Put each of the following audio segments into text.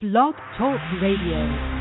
Blog Talk Radio.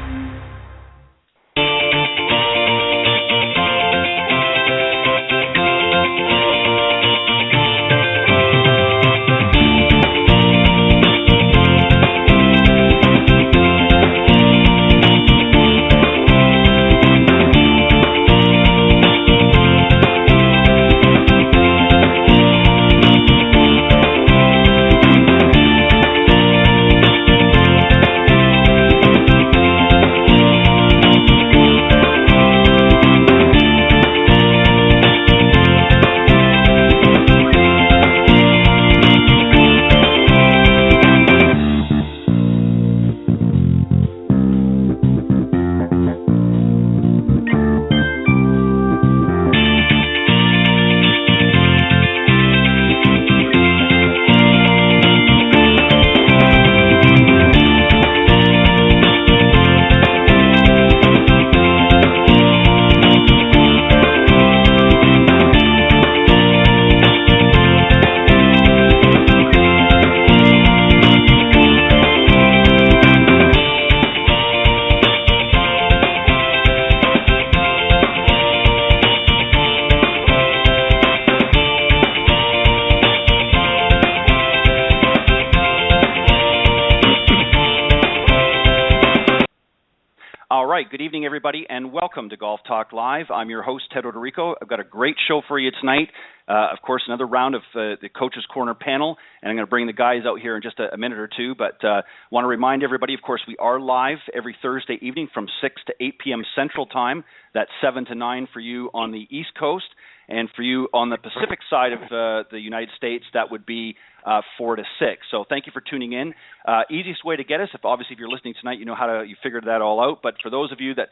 Good evening, everybody, and welcome to Golf Talk Live. I'm your host, Ted Odorico. I've got a great show for you tonight. Of course, another round of the Coach's Corner panel, and I'm going to bring the guys out here in just a minute or two. But want to remind everybody, of course, we are live every Thursday evening from 6 to 8 p.m. Central Time. That's 7 to 9 for you on the East Coast. And for you on the Pacific side of the United States, that would be 4 to 6. So thank you for tuning in. Easiest way to get us, if you're listening tonight, you know how you figured that all out. But for those of you that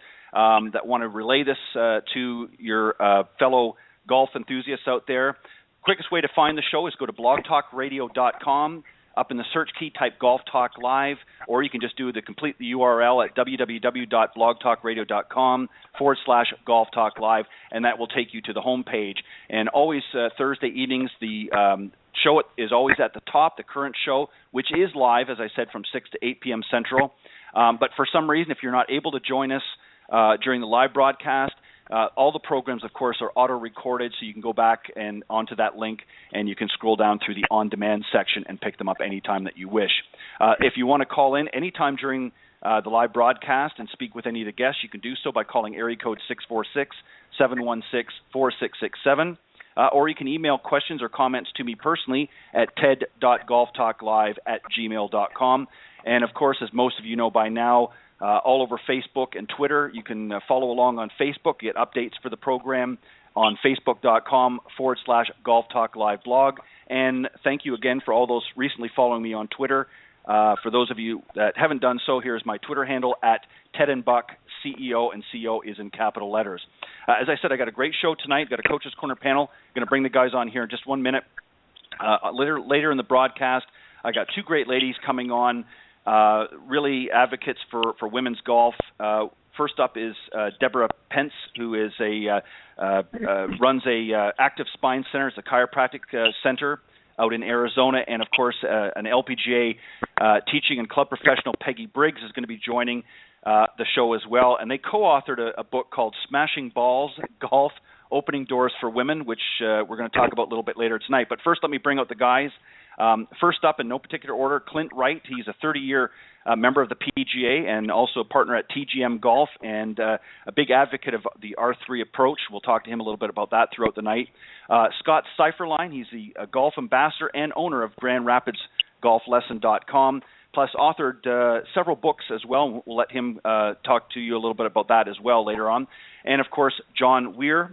want to relay this to your fellow golf enthusiasts out there, quickest way to find the show is go to blogtalkradio.com. Up in the search key, type Golf Talk Live, or you can just do the URL at www.blogtalkradio.com/Golf Talk Live, and that will take you to the home page. And always Thursday evenings, the show is always at the top, the current show, which is live, as I said, from 6 to 8 p.m. Central. But for some reason, if you're not able to join us during the live broadcast, all the programs, of course, are auto-recorded, so you can go back and onto that link, and you can scroll down through the on-demand section and pick them up anytime that you wish. If you want to call in anytime during the live broadcast and speak with any of the guests, you can do so by calling area code 646-716-4667, or you can email questions or comments to me personally at ted.golftalklive@gmail.com. And, of course, as most of you know by now, all over Facebook and Twitter. You can follow along on Facebook, get updates for the program on facebook.com/Golf Talk Live blog. And thank you again for all those recently following me on Twitter. For those of you that haven't done so, here's my Twitter handle at Ted and Buck, CEO, and CEO is in capital letters. As I said, I got a great show tonight. Got a Coach's Corner panel. Going to bring the guys on here in just 1 minute. Later in the broadcast, I got two great ladies coming on. Really advocates for women's golf. First up is Debra Pentz, who is runs a active spine center. It's a chiropractic center out in Arizona, and of course an LPGA teaching and club professional, Peggy Briggs, is going to be joining the show as well. And they co-authored a book called Smashing Balls, Golf, Opening Doors for Women, which we're going to talk about a little bit later tonight. But first, let me bring out the guys. First up, in no particular order, Clint Wright. He's a 30-year member of the PGA and also a partner at TGM Golf and a big advocate of the R3 approach. We'll talk to him a little bit about that throughout the night. Scott Seiferlein, he's the golf ambassador and owner of GrandRapidsGolfLesson.com, plus authored several books as well. We'll let him talk to you a little bit about that as well later on. And, of course, John Weir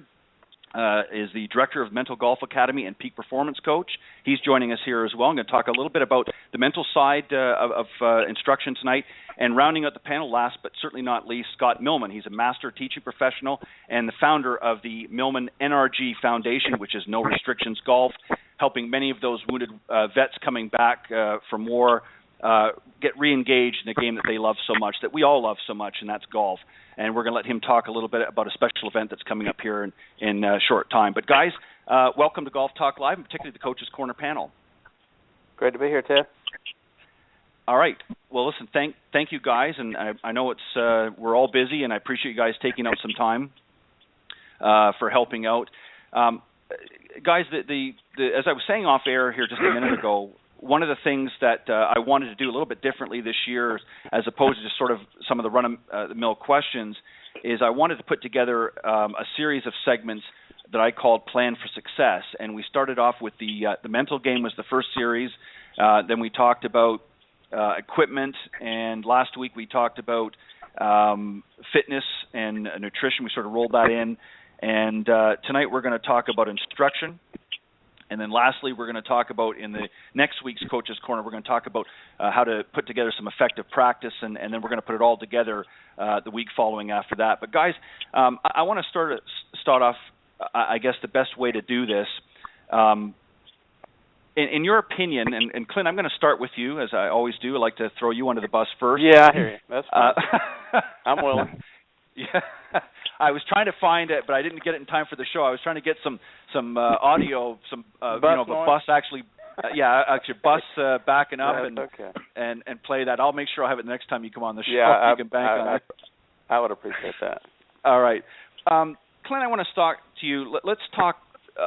is the director of Mental Golf Academy and Peak Performance Coach. He's joining us here as well. I'm going to talk a little bit about the mental side of instruction tonight. And rounding out the panel, last but certainly not least, Scott Millman. He's a master teaching professional and the founder of the Millman NRG Foundation, which is No Restrictions Golf, helping many of those wounded vets coming back from war get re-engaged in a game that they love so much, that we all love so much, and that's golf. And we're going to let him talk a little bit about a special event that's coming up here in a short time. But, guys, welcome to Golf Talk Live, and particularly the Coach's Corner panel. Great to be here, Ted. All right. Well, listen, thank you guys, and I know it's we're all busy, and I appreciate you guys taking out some time for helping out. Guys, as I was saying off air here just a minute ago, one of the things that I wanted to do a little bit differently this year, as opposed to just sort of some of the run-of-the-mill questions, is I wanted to put together a series of segments that I called Plan for Success. And we started off with the mental game was the first series. Then we talked about equipment, and last week we talked about fitness and nutrition. We sort of rolled that in. And tonight we're going to talk about instruction. And then lastly, we're going to talk about, in the next week's Coach's Corner, we're going to talk about how to put together some effective practice, and then we're going to put it all together the week following after that. But guys, I want to start off, I guess the best way to do this, in your opinion, and Clint, I'm going to start with you, as I always do. I like to throw you under the bus first. Yeah, I hear you. That's fine. I'm willing. Yeah, I was trying to find it, but I didn't get it in time for the show. I was trying to get some audio, a bus actually, bus backing up and play that. I'll make sure I have it the next time you come on the show. Yeah, you can bank on it. I would appreciate that. All right, Clint, I want to talk to you. Let's talk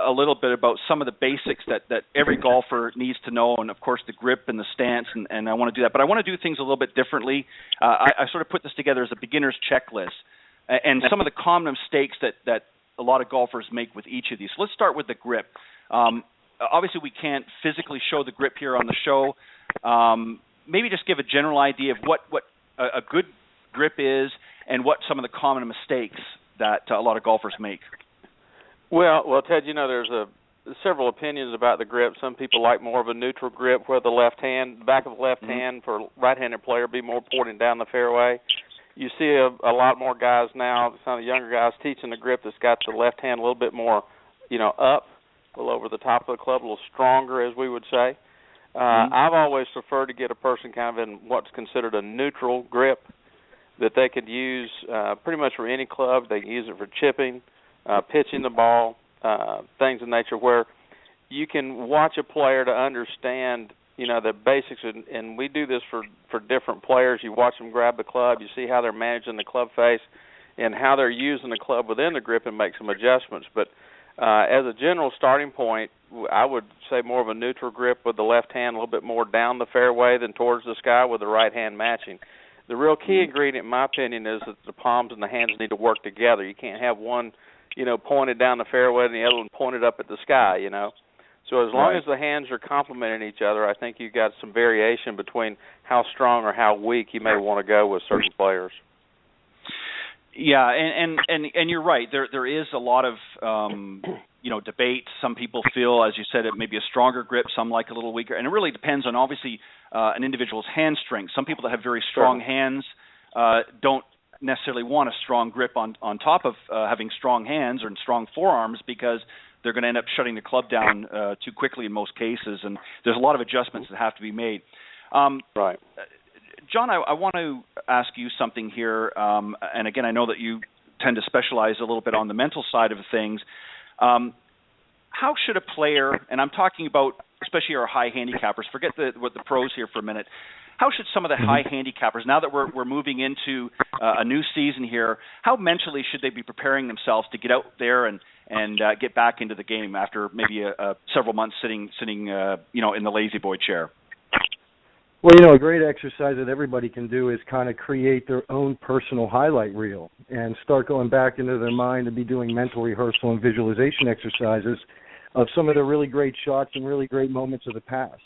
a little bit about some of the basics that every golfer needs to know, and of course the grip and the stance, and I want to do that. But I want to do things a little bit differently. I sort of put this together as a beginner's checklist, and some of the common mistakes that a lot of golfers make with each of these. So let's start with the grip. Obviously, we can't physically show the grip here on the show. Maybe just give a general idea of what a good grip is and what some of the common mistakes that a lot of golfers make. Well, Ted, there's several opinions about the grip. Some people like more of a neutral grip, where the back of the left hand for a right-handed player be more pointing down the fairway. You see a lot more guys now, some of the younger guys, teaching the grip that's got the left hand a little bit more, up, a little over the top of the club, a little stronger, as we would say. I've always preferred to get a person kind of in what's considered a neutral grip that they could use pretty much for any club. They can use it for chipping, pitching the ball, things of nature, where you can watch a player to understand, the basics, and we do this for different players. You watch them grab the club, you see how they're managing the club face and how they're using the club within the grip and make some adjustments. But as a general starting point, I would say more of a neutral grip with the left hand a little bit more down the fairway than towards the sky, with the right hand matching. The real key ingredient, in my opinion, is that the palms and the hands need to work together. You can't have one, pointed down the fairway and the other one pointed up at the sky, So as long as the hands are complementing each other, I think you've got some variation between how strong or how weak you may want to go with certain players. Yeah, and you're right. There is a lot of debate. Some people feel, as you said, it may be a stronger grip. Some like a little weaker, and it really depends on obviously an individual's hand strength. Some people that have very strong hands don't necessarily want a strong grip on top of having strong hands or strong forearms, because they're going to end up shutting the club down too quickly in most cases, and there's a lot of adjustments that have to be made. Right. John, I want to ask you something here, and again, I know that you tend to specialize a little bit on the mental side of things. How should a player, and I'm talking about especially our high handicappers, forget the pros here for a minute, how should some of the high handicappers, now that we're moving into a new season here, how mentally should they be preparing themselves to get out there and get back into the game after maybe several months sitting in the lazy boy chair? Well, a great exercise that everybody can do is kind of create their own personal highlight reel and start going back into their mind and be doing mental rehearsal and visualization exercises of some of the really great shots and really great moments of the past.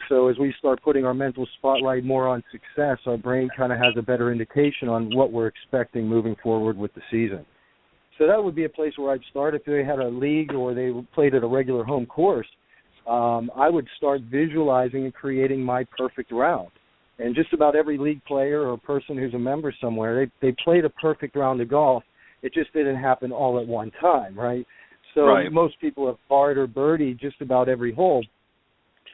So as we start putting our mental spotlight more on success, our brain kind of has a better indication on what we're expecting moving forward with the season. So that would be a place where I'd start. If they had a league or they played at a regular home course, I would start visualizing and creating my perfect round. And just about every league player or person who's a member somewhere, they played a perfect round of golf. It just didn't happen all at one time, right? So most people have parred or birdied just about every hole.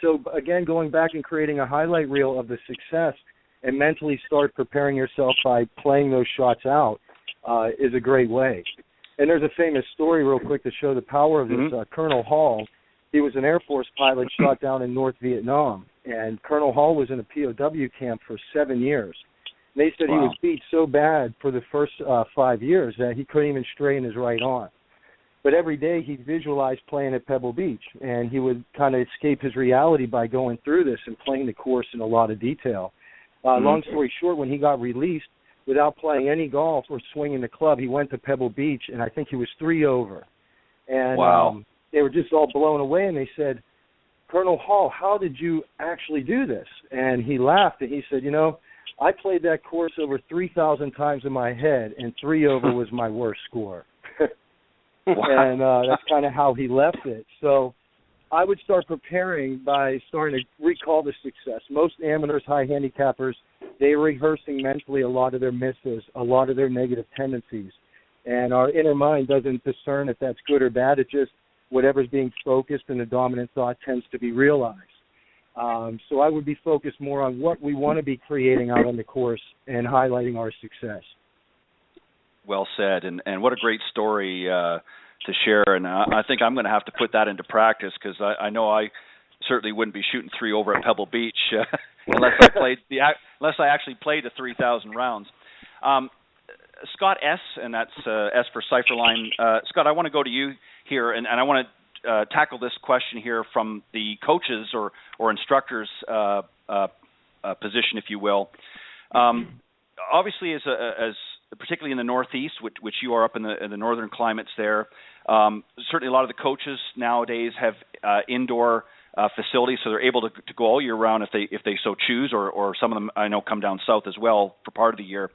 So, again, going back and creating a highlight reel of the success and mentally start preparing yourself by playing those shots out is a great way. And there's a famous story real quick to show the power of this. Colonel Hall, He was an Air Force pilot shot down in North Vietnam, and Colonel Hall was in a POW camp for 7 years. They said he was beat so bad for the first 5 years that he couldn't even straighten his right arm. But every day he visualized playing at Pebble Beach, and he would kind of escape his reality by going through this and playing the course in a lot of detail. Long story short, when he got released, without playing any golf or swinging the club, he went to Pebble Beach, and I think he was 3 over. And they were just all blown away, and they said, Colonel Hall, how did you actually do this? And he laughed, and he said, I played that course over 3,000 times in my head, and 3 over was my worst score. And that's kind of how he left it. So I would start preparing by starting to recall the success. Most amateurs, high handicappers, they're rehearsing mentally a lot of their misses, a lot of their negative tendencies. And our inner mind doesn't discern if that's good or bad. It's just whatever's being focused and the dominant thought tends to be realized. So I would be focused more on what we want to be creating out on the course and highlighting our success. Well said, and what a great story to share. And I think I'm going to have to put that into practice, because I know I certainly wouldn't be shooting 3 over at Pebble Beach unless I actually played the 3,000 rounds. Scott S., and that's S for Cipherline. Scott, I want to go to you here, and I want to tackle this question here from the coaches or instructors position, if you will. Obviously, as particularly in the Northeast, which you are up in the northern climates there, certainly a lot of the coaches nowadays have indoor facilities, so they're able to go all year round if they so choose, or some of them I know come down south as well for part of the year.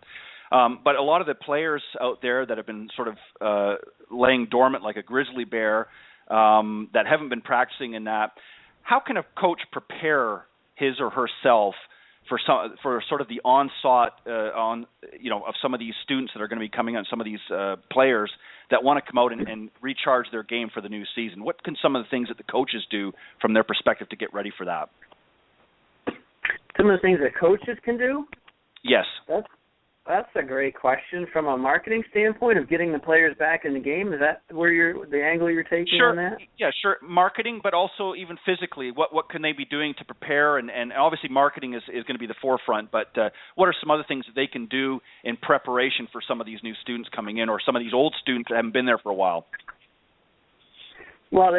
But a lot of the players out there that have been sort of laying dormant like a grizzly bear, that haven't been practicing in that, how can a coach prepare his or herself for sort of the onslaught of some of these students that are going to be coming on, some of these players that want to come out and recharge their game for the new season? What can some of the things that the coaches do from their perspective to get ready for that? Some of the things that coaches can do? Yes. That's a great question. From a marketing standpoint of getting the players back in the game, is that where the angle you're taking on that? Yeah, sure. Marketing, but also even physically, what can they be doing to prepare? And obviously marketing is going to be the forefront, but what are some other things that they can do in preparation for some of these new students coming in, or some of these old students that haven't been there for a while? Well,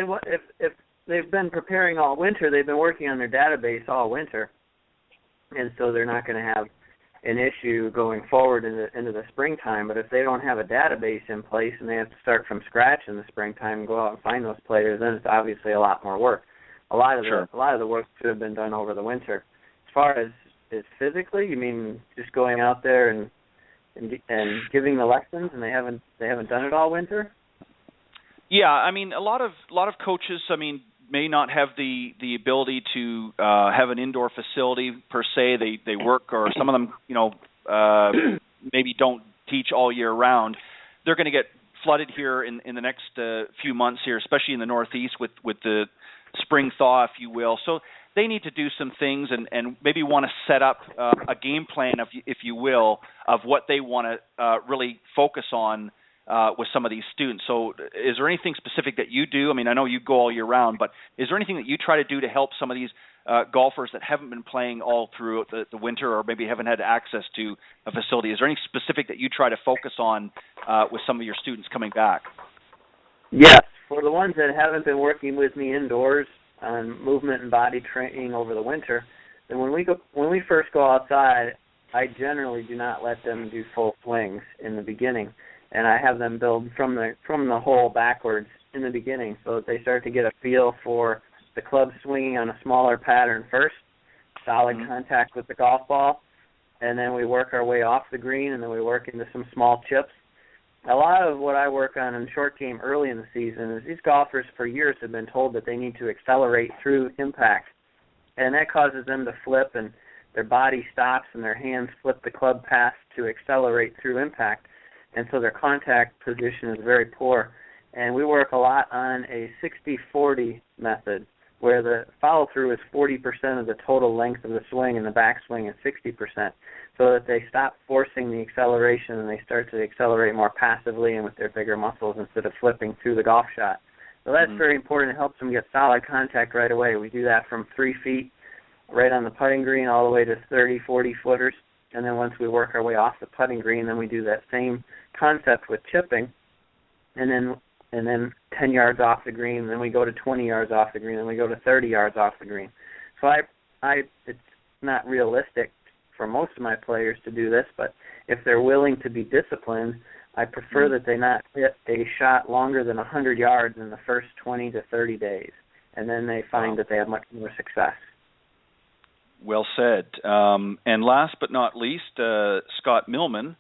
if they've been preparing all winter, they've been working on their database all winter, and so they're not going to have an issue going forward into the springtime. But if they don't have a database in place and they have to start from scratch in the springtime and go out and find those players, then it's obviously a lot more work. A lot of the work should have been done over the winter. As far as physically, you mean just going out there and giving the lessons, and they haven't done it all winter? Yeah, I mean, a lot of coaches, I mean, may not have the ability to have an indoor facility per se. They work, or some of them, maybe don't teach all year round. They're going to get flooded here in the next few months here, especially in the Northeast with the spring thaw, if you will. So they need to do some things and maybe want to set up a game plan, if you will, of what they want to really focus on with some of these students. So is there anything specific that you do? I mean, I know you go all year round, but is there anything that you try to do to help some of these golfers that haven't been playing all through the winter, or maybe haven't had access to a facility? Is there any specific that you try to focus on with some of your students coming back? Yes. For the ones that haven't been working with me indoors on movement and body training over the winter, then when we first go outside, I generally do not let them do full swings in the beginning. And I have them build from the hole backwards in the beginning, so that they start to get a feel for the club swinging on a smaller pattern first, solid contact with the golf ball, and then we work our way off the green, and then we work into some small chips. A lot of what I work on in the short game early in the season is these golfers for years have been told that they need to accelerate through impact, and that causes them to flip, and their body stops, and their hands flip the club path to accelerate through impact. And so their contact position is very poor. And we work a lot on a 60-40 method, where the follow-through is 40% of the total length of the swing, and the backswing is 60%, so that they stop forcing the acceleration and they start to accelerate more passively and with their bigger muscles instead of flipping through the golf shot. So that's very important. It helps them get solid contact right away. We do that from 3 feet right on the putting green all the way to 30, 40 footers. And then once we work our way off the putting green, then we do that same concept with chipping. And then 10 yards off the green, and then we go to 20 yards off the green, and we go to 30 yards off the green. So it's not realistic for most of my players to do this, but if they're willing to be disciplined, I prefer that they not hit a shot longer than 100 yards in the first 20 to 30 days, and then they find that they have much more success. Well said. And last but not least, Scott Millman.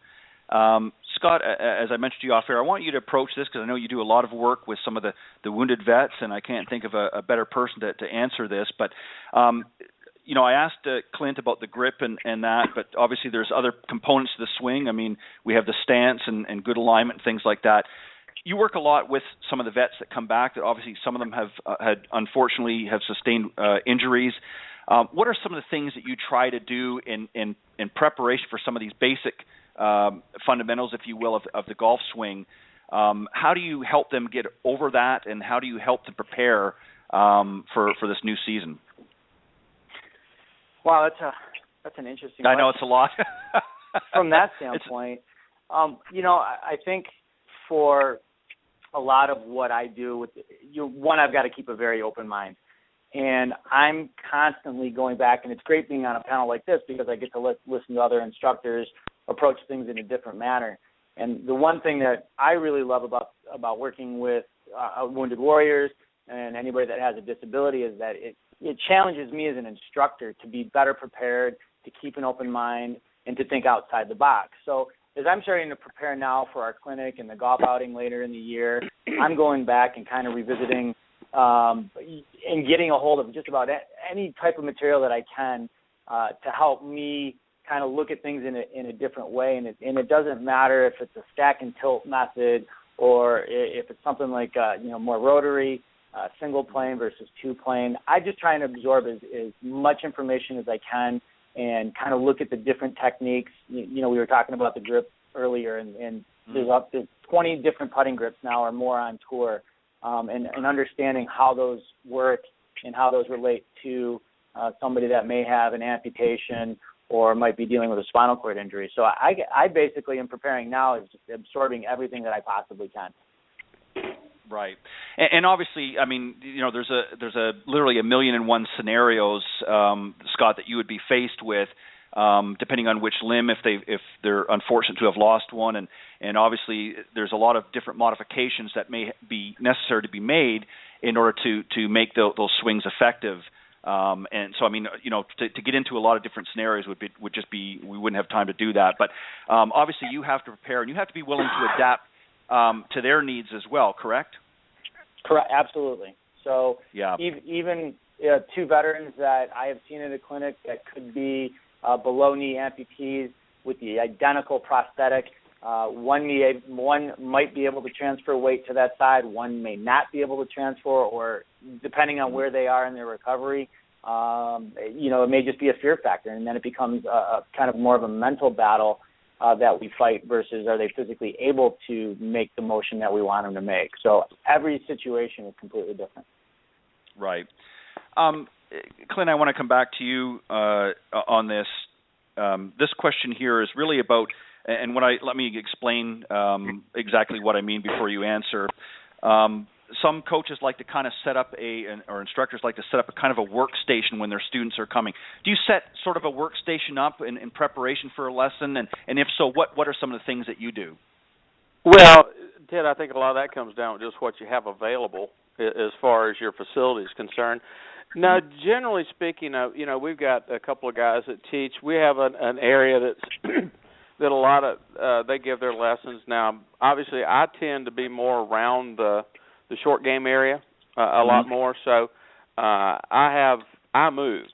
Scott, as I mentioned to you off air, I want you to approach this because I know you do a lot of work with some of the wounded vets, and I can't think of a better person to answer this. But, I asked Clint about the grip and that, but obviously there's other components to the swing. I mean, we have the stance and good alignment, things like that. You work a lot with some of the vets that come back that obviously some of them have unfortunately have sustained injuries. What are some of the things that you try to do in preparation for some of these basic fundamentals, if you will, of the golf swing? How do you help them get over that, and how do you help them prepare for this new season? Wow, that's an interesting question. I know it's a lot. From that standpoint, I think for a lot of what I do, I've got to keep a very open mind. And I'm constantly going back, and it's great being on a panel like this because I get to listen to other instructors approach things in a different manner. And the one thing that I really love about working with wounded warriors and anybody that has a disability is that it challenges me as an instructor to be better prepared, to keep an open mind, and to think outside the box. So as I'm starting to prepare now for our clinic and the golf outing later in the year, I'm going back and kind of revisiting and getting a hold of just about any type of material that I can to help me kind of look at things in a different way. And it doesn't matter if it's a stack and tilt method or if it's something like more rotary, single plane versus two plane. I just try and absorb as much information as I can and kind of look at the different techniques. We were talking about the grip earlier, and there's up to 20 different putting grips now or more on tour. And understanding how those work and how those relate to somebody that may have an amputation or might be dealing with a spinal cord injury. So I basically am preparing now is just absorbing everything that I possibly can. Right, and obviously, I mean, there's a literally 1,000,001 scenarios, Scott, that you would be faced with. Depending on which limb, if they're unfortunate to have lost one, and obviously there's a lot of different modifications that may be necessary to be made in order to make those swings effective. And so, I mean, to get into a lot of different scenarios would just be, we wouldn't have time to do that. But obviously you have to prepare, and you have to be willing to adapt to their needs as well, correct? Correct, absolutely. So yeah. Even two veterans that I have seen in the clinic that could be below-knee amputees with the identical prosthetic. One might be able to transfer weight to that side. One may not be able to transfer, or depending on where they are in their recovery, it may just be a fear factor, and then it becomes a kind of more of a mental battle that we fight versus are they physically able to make the motion that we want them to make. So every situation is completely different. Right. Clint, I want to come back to you on this. This question here is really about, and let me explain exactly what I mean before you answer. Some coaches like to kind of set up or instructors like to set up a kind of a workstation when their students are coming. Do you set sort of a workstation up in preparation for a lesson? And if so, what are some of the things that you do? Well, Ted, I think a lot of that comes down to just what you have available as far as your facility is concerned. Now, generally speaking, we've got a couple of guys that teach. We have an area that's that a lot of they give their lessons. Now, obviously, I tend to be more around the short game area a lot more. So I move.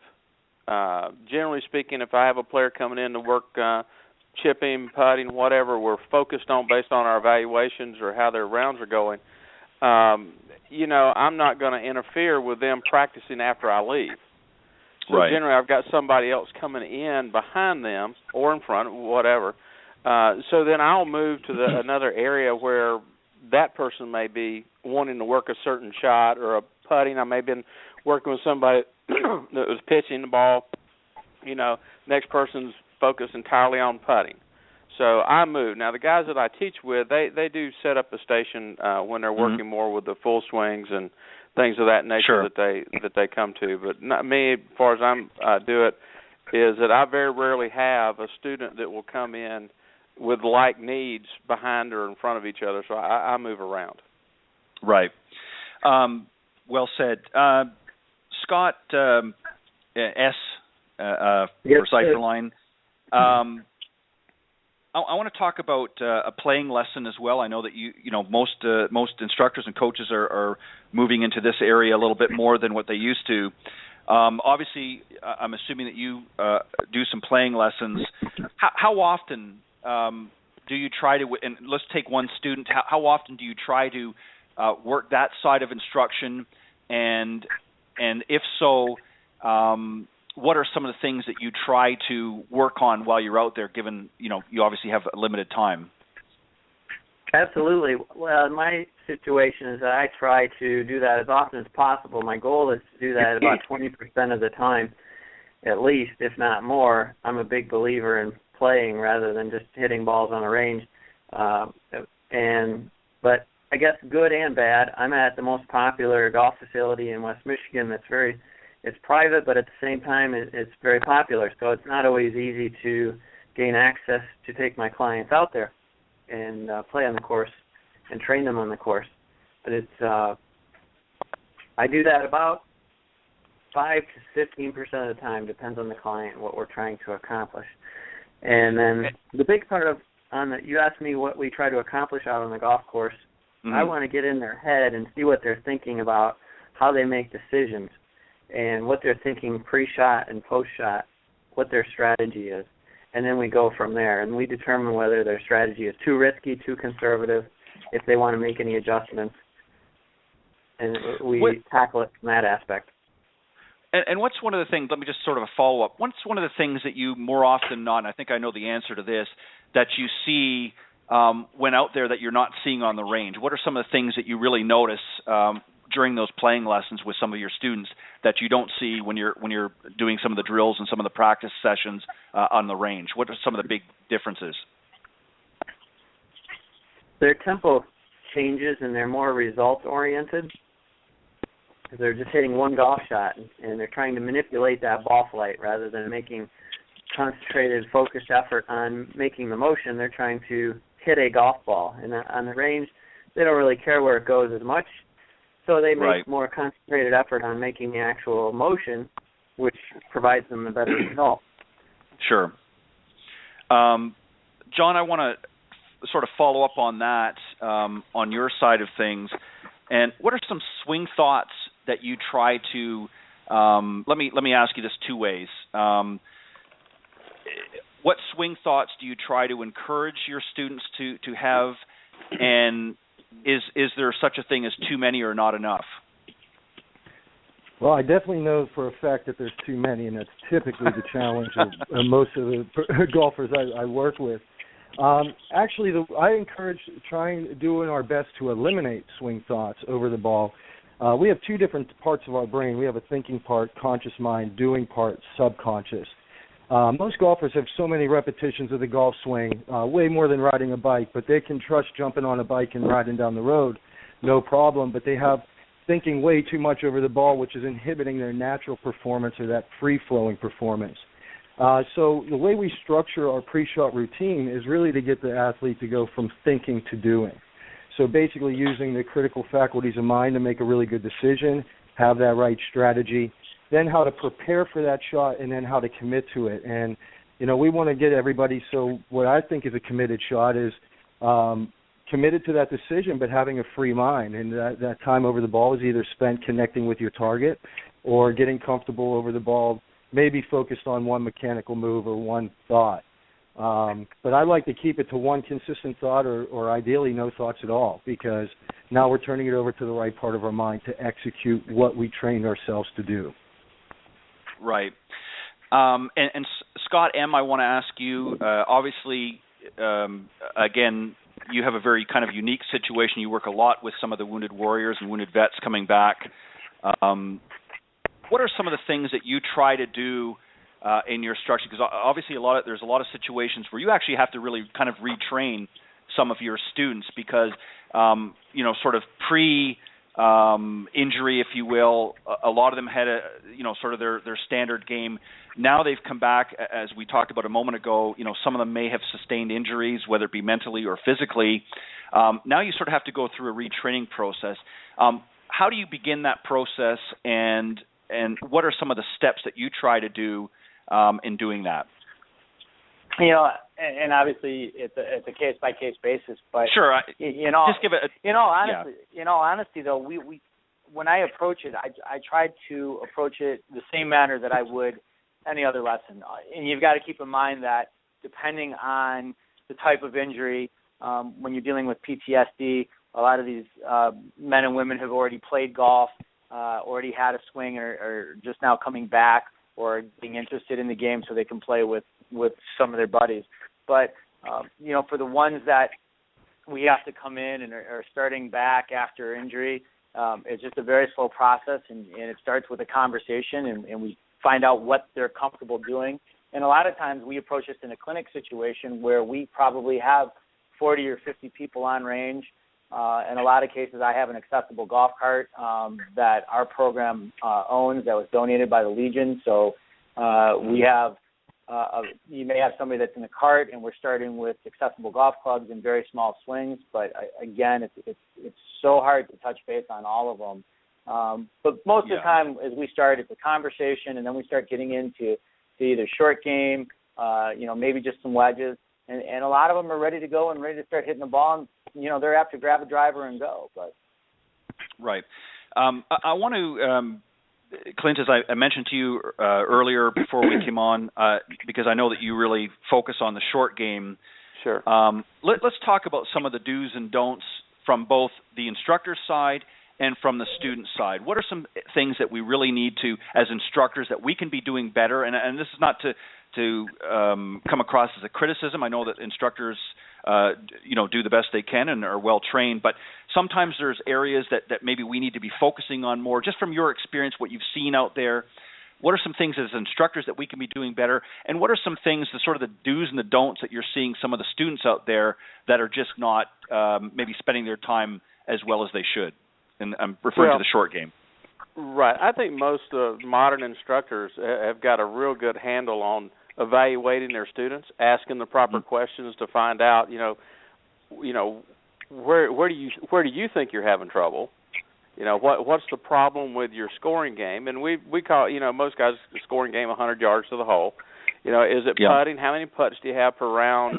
Generally speaking, if I have a player coming in to work chipping, putting, whatever we're focused on based on our evaluations or how their rounds are going, I'm not going to interfere with them practicing after I leave. So right. Generally, I've got somebody else coming in behind them or in front, whatever. So then I'll move to another area where that person may be wanting to work a certain shot or a putting. I may have been working with somebody that was pitching the ball. Next person's focused entirely on putting. So I move. Now, the guys that I teach with, they do set up a station when they're working more with the full swings and things of that nature that they come to. But not me, as far as I do it, is that I very rarely have a student that will come in with like needs behind or in front of each other. So I move around. Right. Well said. Scott S. For Cypherline. I want to talk about a playing lesson as well. I know that most instructors and coaches are moving into this area a little bit more than what they used to. Obviously, I'm assuming that you do some playing lessons. How often do you try to? And let's take one student. How often do you try to work that side of instruction? And if so, what are some of the things that you try to work on while you're out there, given, you obviously have a limited time? Absolutely. Well, my situation is that I try to do that as often as possible. My goal is to do that about 20% of the time, at least, if not more. I'm a big believer in playing rather than just hitting balls on a range. But I guess good and bad, I'm at the most popular golf facility in West Michigan it's private, but at the same time it's very popular. So it's not always easy to gain access to take my clients out there and play on the course and train them on the course. But I do that about 5 to 15% of the time, depends on the client and what we're trying to accomplish. And then the big part you asked me what we try to accomplish out on the golf course. I want to get in their head and see what they're thinking about, how they make decisions, and what they're thinking pre-shot and post-shot, what their strategy is. And then we go from there, and we determine whether their strategy is too risky, too conservative, if they want to make any adjustments. And we tackle it from that aspect. And what's one of the things, let me just sort of a follow-up, what's one of the things that you more often than not, and I think I know the answer to this, that you see when out there that you're not seeing on the range? What are some of the things that you really notice during those playing lessons with some of your students that you don't see when you're doing some of the drills and some of the practice sessions on the range? What are some of the big differences? Their tempo changes and they're more results-oriented. They're just hitting one golf shot and they're trying to manipulate that ball flight rather than making concentrated, focused effort on making the motion. They're trying to hit a golf ball. And on the range, they don't really care where it goes as much. So they make more concentrated effort on making the actual motion, which provides them a better result. Sure. John, I want to sort of follow up on that, on your side of things. And what are some swing thoughts that you try to let me ask you this two ways. What swing thoughts do you try to encourage your students to have, and is there such a thing as too many or not enough? Well, I definitely know for a fact that there's too many, and that's typically the challenge of most of the golfers I work with. Actually, I encourage doing our best to eliminate swing thoughts over the ball. We have two different parts of our brain. We have a thinking part, conscious mind, doing part, subconscious. Most golfers have so many repetitions of the golf swing, way more than riding a bike, but they can trust jumping on a bike and riding down the road, no problem, but they have thinking way too much over the ball, which is inhibiting their natural performance or that free-flowing performance. So the way we structure our pre-shot routine is really to get the athlete to go from thinking to doing. So basically using the critical faculties of mind to make a really good decision, have that right strategy, then how to prepare for that shot, and then how to commit to it. And, we want to get everybody, so what I think is a committed shot is committed to that decision but having a free mind. And that time over the ball is either spent connecting with your target or getting comfortable over the ball, maybe focused on one mechanical move or one thought. But I like to keep it to one consistent thought or ideally no thoughts at all, because now we're turning it over to the right part of our mind to execute what we trained ourselves to do. Right. And Scott M., I want to ask you, obviously, again, you have a very kind of unique situation. You work a lot with some of the wounded warriors and wounded vets coming back. What are some of the things that you try to do in your structure? Because obviously there's a lot of situations where you actually have to really kind of retrain some of your students because, sort of pre-injury, if you will, a lot of them had sort of their standard game. Now they've come back, as we talked about a moment ago, some of them may have sustained injuries, whether it be mentally or physically. Now you sort of have to go through a retraining process. How do you begin that process, and what are some of the steps that you try to do in doing that? And obviously it's a case by case basis, but sure, just give it. Honesty though, we when I approach it, I try to approach it the same manner that I would any other lesson. And you've got to keep in mind that depending on the type of injury, when you're dealing with PTSD, a lot of these men and women have already played golf, already had a swing, or just now coming back, or being interested in the game so they can play with some of their buddies. But, for the ones that we have to come in and are starting back after injury, it's just a very slow process, and it starts with a conversation, and we find out what they're comfortable doing. And a lot of times we approach this in a clinic situation where we probably have 40 or 50 people on range. In a lot of cases, I have an accessible golf cart that our program owns that was donated by the Legion. So we have, you may have somebody that's in a cart, and we're starting with accessible golf clubs and very small swings. But again, it's so hard to touch base on all of them. But most of the time, as we start, it's a conversation, and then we start getting into either short game, maybe just some wedges. And a lot of them are ready to go and ready to start hitting the ball. And, they're apt to grab a driver and go. But right. I want to, Clint, as I mentioned to you earlier before we came on, because I know that you really focus on the short game. Sure. Let's talk about some of the do's and don'ts from both the instructor's side and from the student side. What are some things that we really need to, as instructors, that we can be doing better? And this is not to come across as a criticism. I know that instructors, do the best they can and are well trained, but sometimes there's areas that maybe we need to be focusing on more. Just from your experience, what you've seen out there, what are some things as instructors that we can be doing better? And what are some things, the sort of the do's and the don'ts that you're seeing some of the students out there that are just not maybe spending their time as well as they should? And I'm referring to the short game. Right. I think most modern instructors have got a real good handle on evaluating their students, asking the proper questions to find out, where do you think you're having trouble? What's the problem with your scoring game? And we call, most guys scoring game 100 yards to the hole. Is it putting? How many putts do you have per round?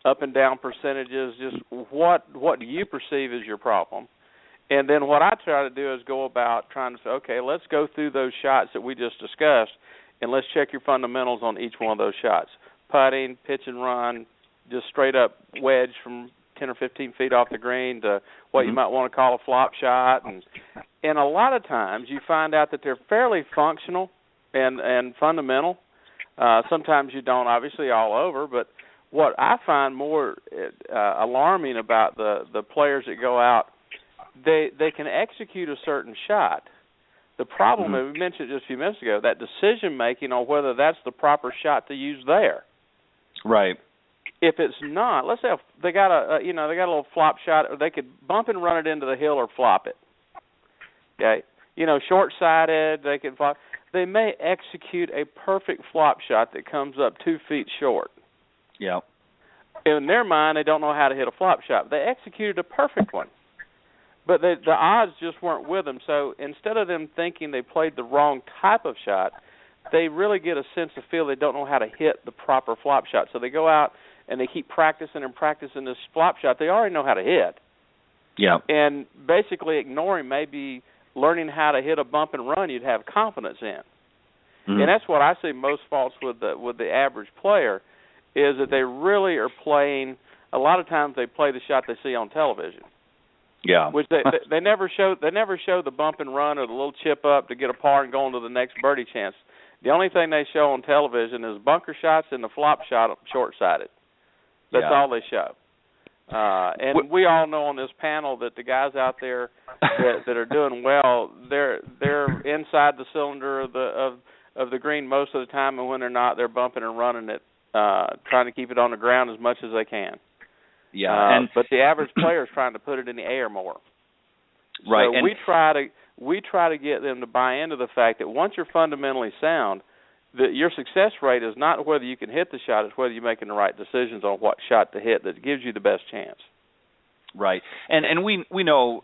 Up and down percentages. Just what do you perceive as your problem? And then what I try to do is go about trying to say, okay, let's go through those shots that we just discussed, and let's check your fundamentals on each one of those shots. Putting, pitch and run, just straight up wedge from 10 or 15 feet off the green to what you might want to call a flop shot. And a lot of times you find out that they're fairly functional and fundamental. Sometimes you don't, obviously, all over, but what I find more alarming about the players that go out, they can execute a certain shot. The problem, as we mentioned just a few minutes ago, that decision-making on whether that's the proper shot to use there. Right. If it's not, let's say they got a little flop shot, or they could bump and run it into the hill or flop it. Okay. Short-sighted, they can flop. They may execute a perfect flop shot that comes up 2 feet short. Yeah. In their mind, they don't know how to hit a flop shot. They executed a perfect one. But the odds just weren't with them. So instead of them thinking they played the wrong type of shot, they really get a sense of feel they don't know how to hit the proper flop shot. So they go out and they keep practicing and practicing this flop shot they already know how to hit. Yeah. And basically ignoring maybe learning how to hit a bump and run you'd have confidence in. And that's what I see most faults with the average player, is that they really are playing, a lot of times they play the shot they see on television. Yeah. Which they never show the bump and run or the little chip up to get a par and go on to the next birdie chance. The only thing they show on television is bunker shots and the flop shot short-sided. That's all they show. And we all know on this panel that the guys out there that are doing well, they're inside the cylinder of the green most of the time, and when they're not, they're bumping and running it, trying to keep it on the ground as much as they can. Yeah, but the average player is trying to put it in the air more. Right. So and we try to get them to buy into the fact that once you're fundamentally sound, that your success rate is not whether you can hit the shot, it's whether you're making the right decisions on what shot to hit that gives you the best chance. Right. And we know,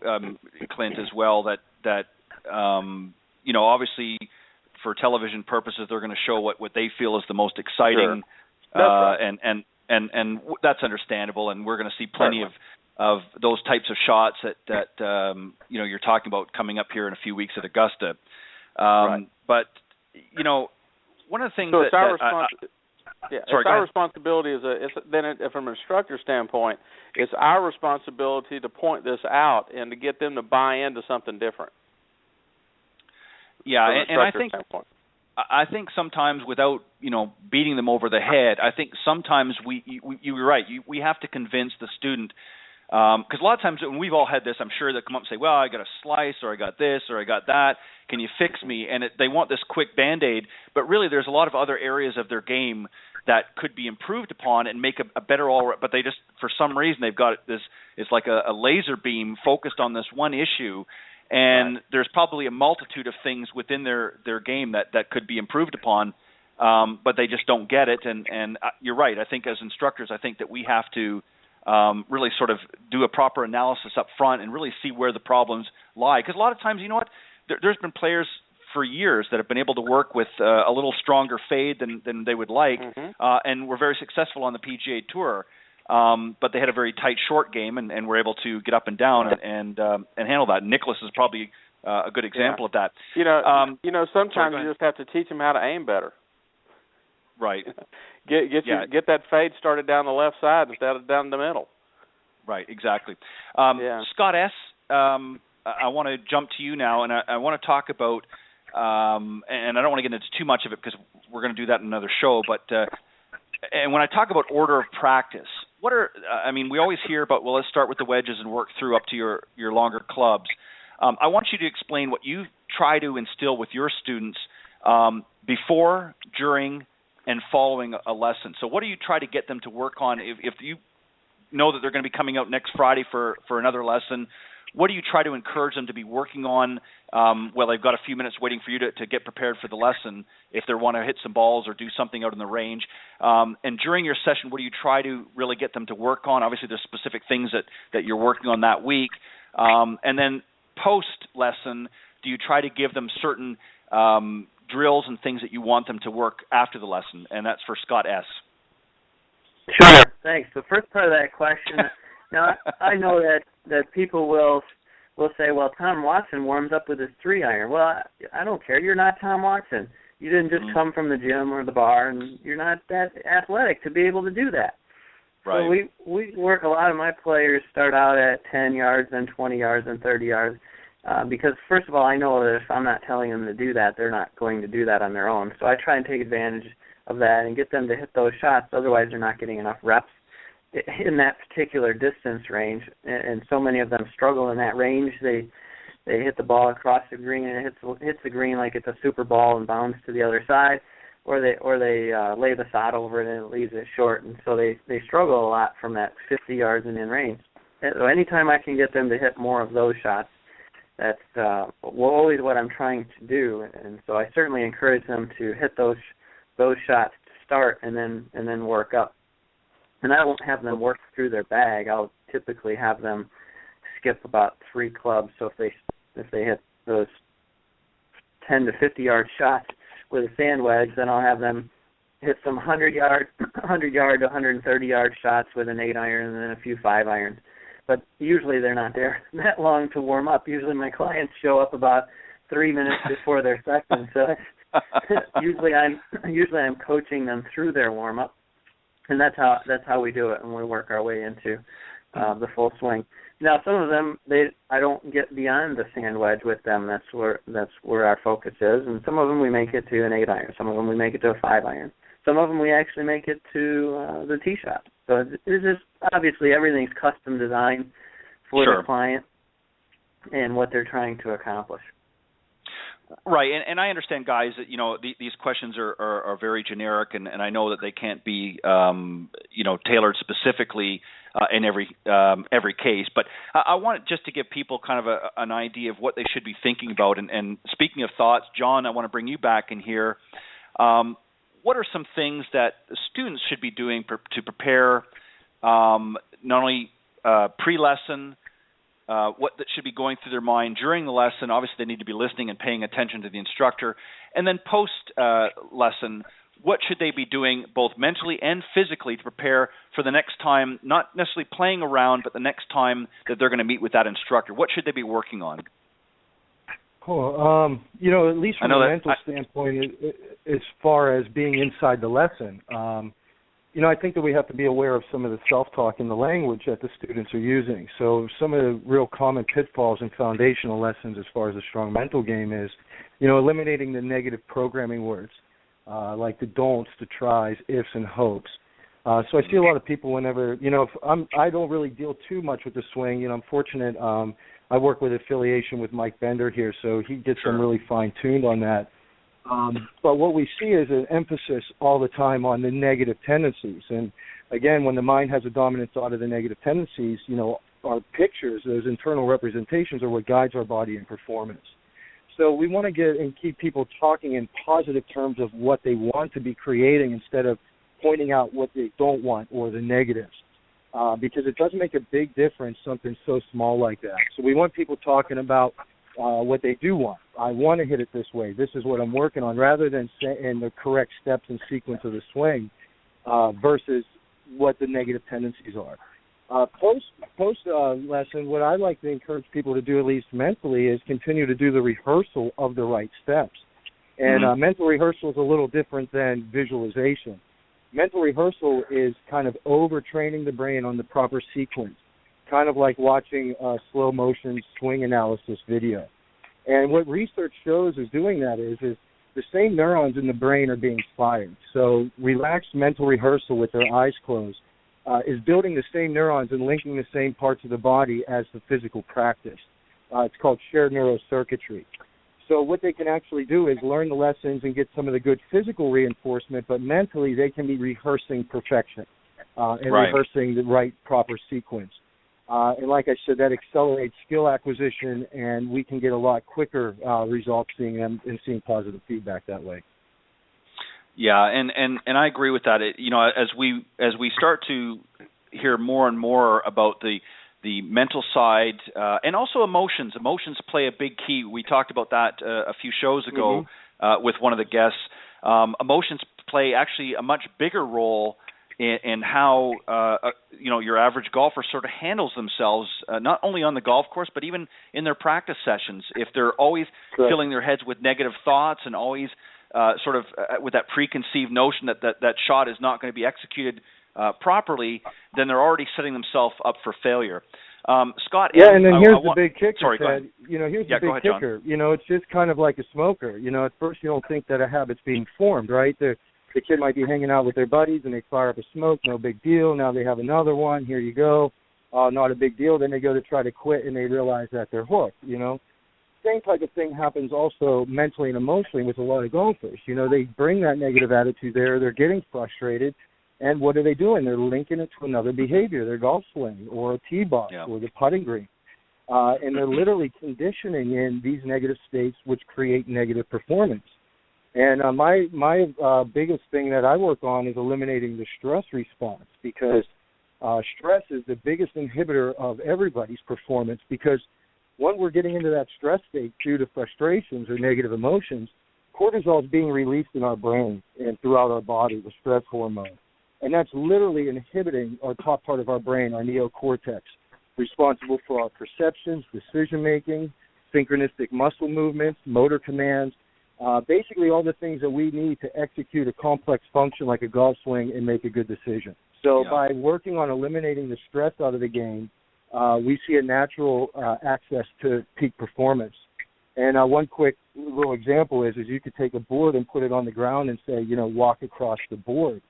Clint, as well, that obviously for television purposes they're going to show what they feel is the most exciting. Sure. Right. And that's understandable, and we're going to see plenty of those types of shots that you're talking about coming up here in a few weeks at Augusta. Right. But one of the things it's our responsibility from an instructor standpoint, it's our responsibility to point this out and to get them to buy into something different. Yeah, and I think sometimes without beating them over the head, I think sometimes you're right. We have to convince the student, because a lot of times, and we've all had this, I'm sure, they come up and say, well, I got a slice, or I got this, or I got that. Can you fix me? And they want this quick Band-Aid, but really there's a lot of other areas of their game that could be improved upon and make a better but they just, for some reason, they've got this, it's like a laser beam focused on this one issue, and there's probably a multitude of things within their game that could be improved upon, but they just don't get it. And you're right. I think as instructors, I think that we have to really sort of do a proper analysis up front and really see where the problems lie. Because a lot of times, you know what, there's been players for years that have been able to work with a little stronger fade than they would like, and were very successful on the PGA Tour. But they had a very tight short game and were able to get up and down and handle that. Nicholas is probably a good example of that. Sometimes you just have to teach them how to aim better. Right. Get that fade started down the left side instead of down the middle. Right. Exactly. Scott S., I want to jump to you now, and I want to talk about, and I don't want to get into too much of it because we're going to do that in another show, but and when I talk about order of practice, we always hear about, well, let's start with the wedges and work through up to your longer clubs. I want you to explain what you try to instill with your students before, during, and following a lesson. So what do you try to get them to work on? If you know that they're going to be coming out next Friday for another lesson, what do you try to encourage them to be working on while they've got a few minutes waiting for you to get prepared for the lesson, if they want to hit some balls or do something out in the range? And during your session, what do you try to really get them to work on? Obviously, there's specific things that you're working on that week. And then post-lesson, do you try to give them certain drills and things that you want them to work after the lesson? And that's for Scott S. Sure. Thanks. The first part of that question, now I know that people will say, well, Tom Watson warms up with his 3-iron. Well, I don't care. You're not Tom Watson. You didn't just come from the gym or the bar, and you're not that athletic to be able to do that. Right. So we work, a lot of my players start out at 10 yards, then 20 yards, then 30 yards, because, first of all, I know that if I'm not telling them to do that, they're not going to do that on their own. So I try and take advantage of that and get them to hit those shots. Otherwise, they're not getting enough reps in that particular distance range, and so many of them struggle in that range. They hit the ball across the green and it hits the green like it's a super ball and bounds to the other side, or they lay the sod over it and it leaves it short, and so they struggle a lot from that 50 yards and in range. So anytime I can get them to hit more of those shots, that's always what I'm trying to do, and so I certainly encourage them to hit those shots to start and then work up. And I won't have them work through their bag. I'll typically have them skip about 3 clubs. So if they hit those 10 to 50 yard shots with a sand wedge, then I'll have them hit some 100 yard to 130 yard shots with an 8-iron and then a few 5-irons. But usually they're not there that long to warm up. Usually my clients show up about 3 minutes before their session. So usually I'm coaching them through their warm up. And that's how we do it, and we work our way into the full swing. Now, some of them, I don't get beyond the sand wedge with them. That's where our focus is. And some of them we make it to an 8-iron. Some of them we make it to a 5-iron. Some of them we actually make it to the tee shot. So it is obviously everything's custom designed for Sure. the client and what they're trying to accomplish. Right, and I understand, guys, that these questions are very generic, and I know that they can't be tailored specifically in every case. But I want just to give people kind of an idea of what they should be thinking about. And speaking of thoughts, John, I want to bring you back in here. What are some things that students should be doing to prepare not only pre-lesson, what that should be going through their mind during the lesson? Obviously, they need to be listening and paying attention to the instructor. And then post-lesson, what should they be doing both mentally and physically to prepare for the next time, not necessarily playing around, but the next time that they're going to meet with that instructor? What should they be working on? Cool. At least from a mental standpoint, as far as being inside the lesson, I think that we have to be aware of some of the self-talk and the language that the students are using. So some of the real common pitfalls in foundational lessons as far as a strong mental game is, eliminating the negative programming words, like the don'ts, the tries, ifs, and hopes. So I see a lot of people whenever, I don't really deal too much with the swing. I'm fortunate. I work with affiliation with Mike Bender here, so he gets them really fine-tuned on that. But what we see is an emphasis all the time on the negative tendencies. And, again, when the mind has a dominant thought of the negative tendencies, our pictures, those internal representations, are what guides our body in performance. So we want to get and keep people talking in positive terms of what they want to be creating instead of pointing out what they don't want or the negatives. Because it does make a big difference, something so small like that. So we want people talking about what they do want. I want to hit it this way. This is what I'm working on, rather than saying the correct steps and sequence of the swing versus what the negative tendencies are. Post lesson, what I like to encourage people to do, at least mentally, is continue to do the rehearsal of the right steps. And mental rehearsal is a little different than visualization. Mental rehearsal is kind of overtraining the brain on the proper sequence, kind of like watching a slow motion swing analysis video. And what research shows is doing that is the same neurons in the brain are being fired. So relaxed mental rehearsal with their eyes closed is building the same neurons and linking the same parts of the body as the physical practice. It's called shared neurocircuitry. So what they can actually do is learn the lessons and get some of the good physical reinforcement, but mentally they can be rehearsing perfection and rehearsing the right proper sequence. And like I said, that accelerates skill acquisition, and we can get a lot quicker results seeing them and seeing positive feedback that way. Yeah, and I agree with that. As we start to hear more and more about the mental side and also emotions. Emotions play a big key. We talked about that a few shows ago with one of the guests. Emotions play actually a much bigger role in how your average golfer sort of handles themselves, not only on the golf course but even in their practice sessions. If they're always filling their heads with negative thoughts and always sort of with that preconceived notion that shot is not going to be executed properly, then they're already setting themselves up for failure. Scott, and then here's the big kicker. Sorry, go ahead. Here's the big kicker. It's just kind of like a smoker. At first you don't think that a habit's being formed, right? The kid might be hanging out with their buddies and they fire up a smoke, no big deal. Now they have another one. Here you go. Not a big deal. Then they go to try to quit and they realize that they're hooked. Same type of thing happens also mentally and emotionally with a lot of golfers. They bring that negative attitude there. They're getting frustrated. And what are they doing? They're linking it to another behavior, their golf swing or a tee box or the putting green. And they're literally conditioning in these negative states which create negative performance. And my biggest thing that I work on is eliminating the stress response, because stress is the biggest inhibitor of everybody's performance, because when we're getting into that stress state due to frustrations or negative emotions, cortisol is being released in our brain and throughout our body, the stress hormone. And that's literally inhibiting our top part of our brain, our neocortex, responsible for our perceptions, decision-making, synchronistic muscle movements, motor commands, basically all the things that we need to execute a complex function like a golf swing and make a good decision. So by working on eliminating the stress out of the game, we see a natural access to peak performance. And one quick little example is you could take a board and put it on the ground and say, walk across the board.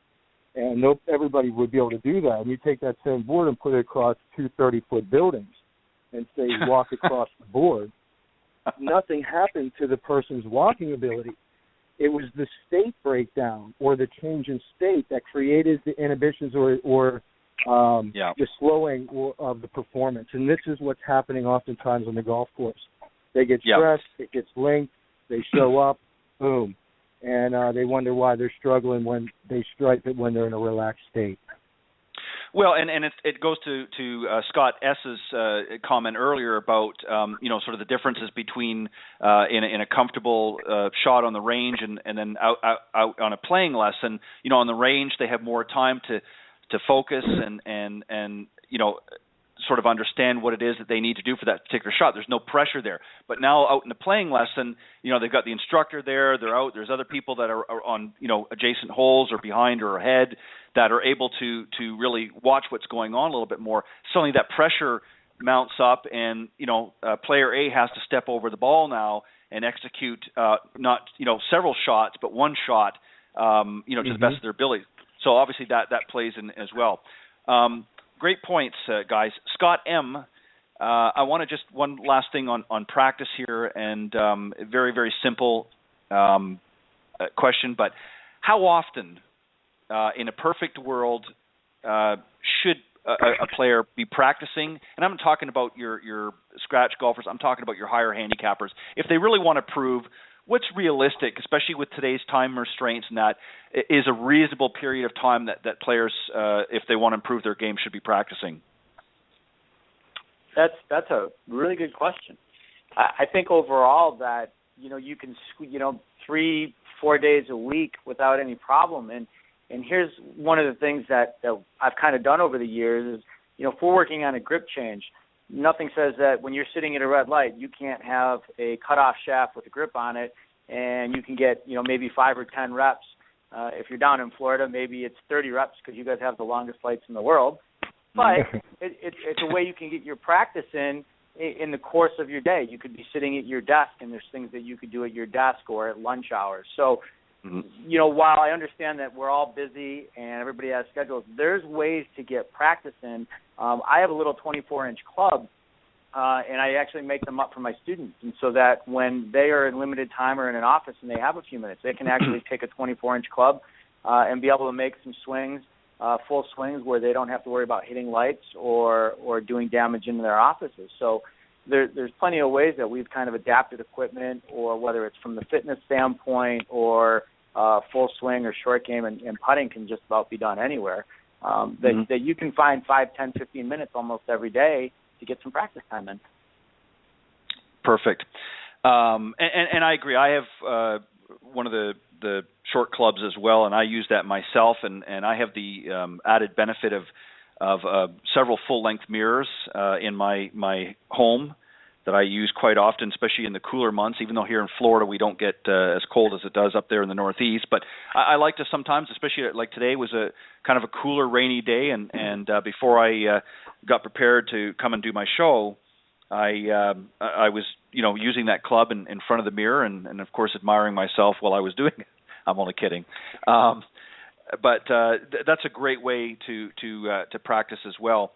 And everybody would be able to do that. And you take that same board and put it across 2 30-foot buildings and say walk across the board. Nothing happened to the person's walking ability. It was the state breakdown or the change in state that created the inhibitions or the slowing of the performance. And this is what's happening oftentimes on the golf course. They get stressed, it gets linked, they show up, boom. And they wonder why they're struggling when they stripe it when they're in a relaxed state. Well, and it goes to Scott S.'s comment earlier about sort of the differences between in a comfortable shot on the range and then out on a playing lesson. On the range they have more time to focus and sort of understand what it is that they need to do for that particular shot. There's no pressure there. But now out in the playing lesson, they've got the instructor there. They're out. There's other people that are on adjacent holes or behind or ahead that are able to really watch what's going on a little bit more. Suddenly that pressure mounts up, and player A has to step over the ball now and execute not several shots, but one shot to the best of their ability. So obviously that plays in as well. Great points, guys. Scott M., I want to just one last thing on practice here, and a very, very simple question, but how often in a perfect world should a player be practicing? And I'm talking about your scratch golfers. I'm talking about your higher handicappers. If they really want to prove what's realistic, especially with today's time restraints, and that is a reasonable period of time that players, if they want to improve their game, should be practicing? That's a really good question. I think overall that you can 3-4 days a week without any problem. And here's one of the things that I've kind of done over the years is if we're working on a grip change, nothing says that when you're sitting at a red light, you can't have a cutoff shaft with a grip on it, and you can get, maybe 5 or 10 reps. If you're down in Florida, maybe it's 30 reps because you guys have the longest lights in the world. But it's a way you can get your practice in the course of your day. You could be sitting at your desk, and there's things that you could do at your desk or at lunch hours. So, while I understand that we're all busy and everybody has schedules, there's ways to get practice in. I have a little 24-inch club, and I actually make them up for my students. And so that when they are in limited time or in an office and they have a few minutes, they can actually take a 24-inch club and be able to make some swings, full swings, where they don't have to worry about hitting lights or doing damage into their offices. So there's plenty of ways that we've kind of adapted equipment, or whether it's from the fitness standpoint or full swing or short game, and putting can just about be done anywhere. That you can find 5, 10, 15 minutes almost every day to get some practice time in. Perfect. And I agree. I have one of the short clubs as well, and I use that myself, and I have the added benefit of several full-length mirrors in my home that I use quite often, especially in the cooler months, even though here in Florida we don't get as cold as it does up there in the Northeast. But I like to sometimes, especially like today was a kind of a cooler, rainy day, and before I got prepared to come and do my show, I was using that club in front of the mirror and of course admiring myself while I was doing it. I'm only kidding. But that's a great way to practice as well.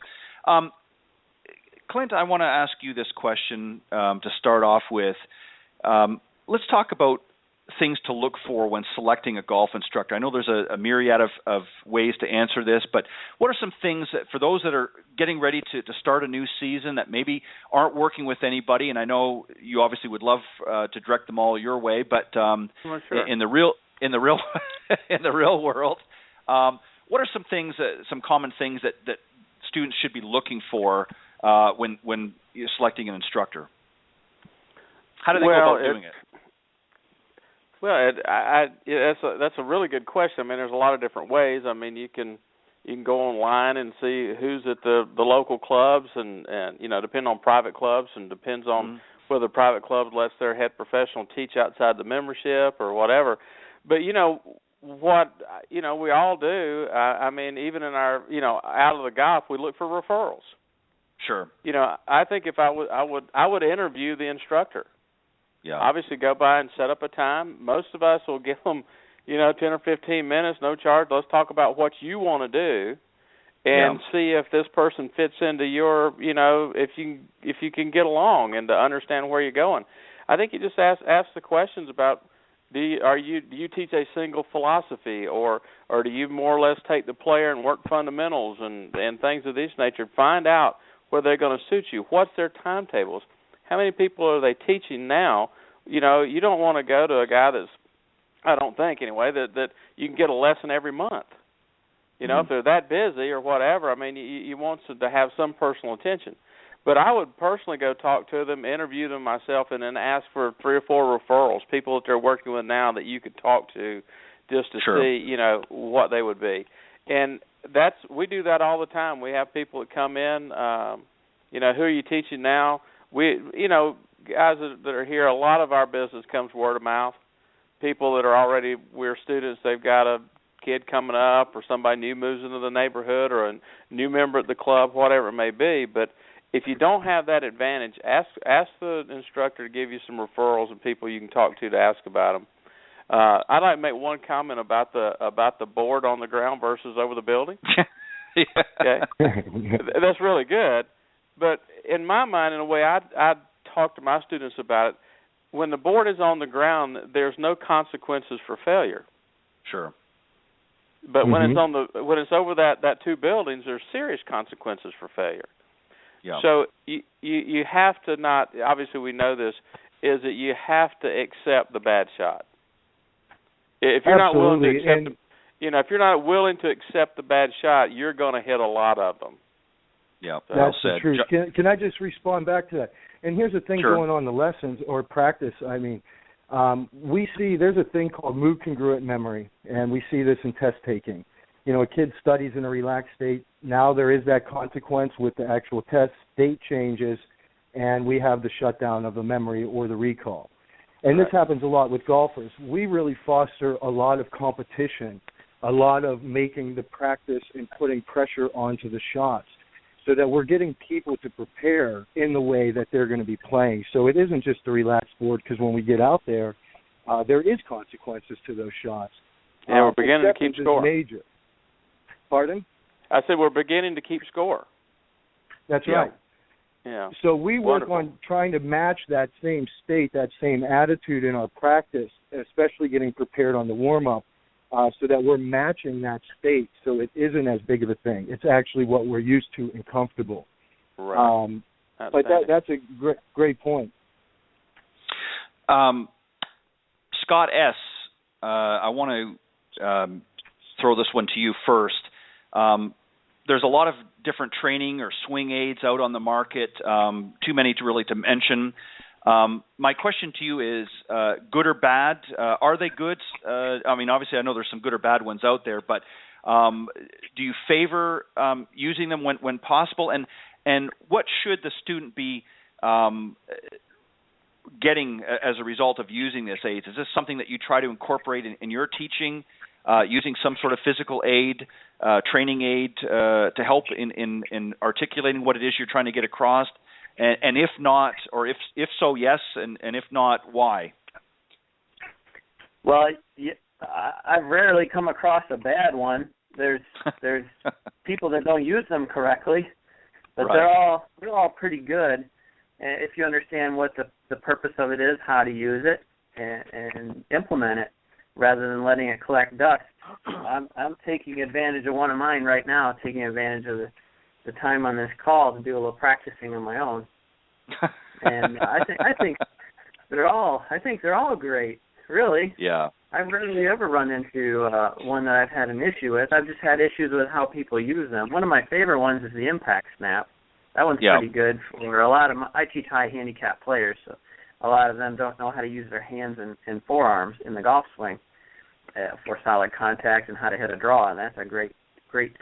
Clint, I want to ask you this question to start off with. Let's talk about things to look for when selecting a golf instructor. I know there's a myriad of ways to answer this, but what are some things that, for those that are getting ready to start a new season that maybe aren't working with anybody, and I know you obviously would love to direct them all your way, but sure. in the real in the real world, what are some things, some common things that students should be looking for when you're selecting an instructor? How do they go about doing it? Well, that's a really good question. I mean, there's a lot of different ways. I mean, you can go online and see who's at the local clubs, and depending on private clubs, and depends on whether private clubs lets their head professional teach outside the membership or whatever. But what we all do. I mean, even in our out of the golf, we look for referrals. Sure. I think if I would interview the instructor. Yeah. Obviously, go by and set up a time. Most of us will give them, 10 or 15 minutes, no charge. Let's talk about what you want to do and see if this person fits into your, if you can get along and to understand where you're going. I think you just ask the questions about do you teach a single philosophy or do you more or less take the player and work fundamentals and things of this nature? Find out where they're going to suit you. What's their timetables? How many people are they teaching now? You don't want to go to a guy that's, I don't think anyway, that you can get a lesson every month. If they're that busy or whatever, I mean, you want to have some personal attention. But I would personally go talk to them, interview them myself, and then ask for 3 or 4 referrals, people that they're working with now that you could talk to just to see, what they would be. And we do that all the time. We have people that come in, who are you teaching now? Guys that are here, a lot of our business comes word of mouth. People that are we're students, they've got a kid coming up or somebody new moves into the neighborhood or a new member at the club, whatever it may be. But if you don't have that advantage, ask the instructor to give you some referrals and people you can talk to ask about them. I'd like to make one comment about the board on the ground versus over the building. Okay, that's really good. But in my mind, in a way, I talk to my students about it. When the board is on the ground, there's no consequences for failure. Sure. But when it's over that 2 buildings, there's serious consequences for failure. Yeah. So you have to not. Obviously, we know this is that you have to accept the bad shot. If you're not willing to accept, if you're not willing to accept the bad shot, you're going to hit a lot of them. Yeah, so, that's the truth. Can I just respond back to that? And here's the thing going on in the lessons or practice. I mean, we see there's a thing called mood congruent memory, and we see this in test taking. A kid studies in a relaxed state. Now there is that consequence with the actual test. State changes, and we have the shutdown of the memory or the recall. And this happens a lot with golfers. We really foster a lot of competition, a lot of making the practice and putting pressure onto the shots so that we're getting people to prepare in the way that they're going to be playing. So it isn't just a relaxed board because when we get out there, there is consequences to those shots. Yeah, we're beginning to keep score. Major. Pardon? I said we're beginning to keep score. That's right. Yeah. So we work on trying to match that same state, that same attitude in our practice, especially getting prepared on the warm-up, so that we're matching that state so it isn't as big of a thing. It's actually what we're used to and comfortable. Right. But that's a great point. Scott S., I want to throw this one to you first. There's a lot of different training or swing aids out on the market, too many to mention. My question to you is, good or bad? Are they good? I mean, obviously I know there's some good or bad ones out there, but do you favor using them when possible? And what should the student be getting as a result of using this aids? Is this something that you try to incorporate in your teaching? Using some sort of physical aid, training aid to help in articulating what it is you're trying to get across, and if not, or if so, yes, and if not, why? Well, I've rarely come across a bad one. There's people that don't use them correctly, but they're all pretty good if you understand what the purpose of it is, how to use it, and implement it, rather than letting it collect dust. I'm taking advantage of one of mine right now, taking advantage of the time on this call to do a little practicing on my own. And I think they're all great, really. Yeah. I've rarely ever run into one that I've had an issue with. I've just had issues with how people use them. One of my favorite ones is the impact snap. That one's pretty good for a lot of I teach high handicap players, so a lot of them don't know how to use their hands and forearms in the golf swing for solid contact and how to hit a draw, and that's a great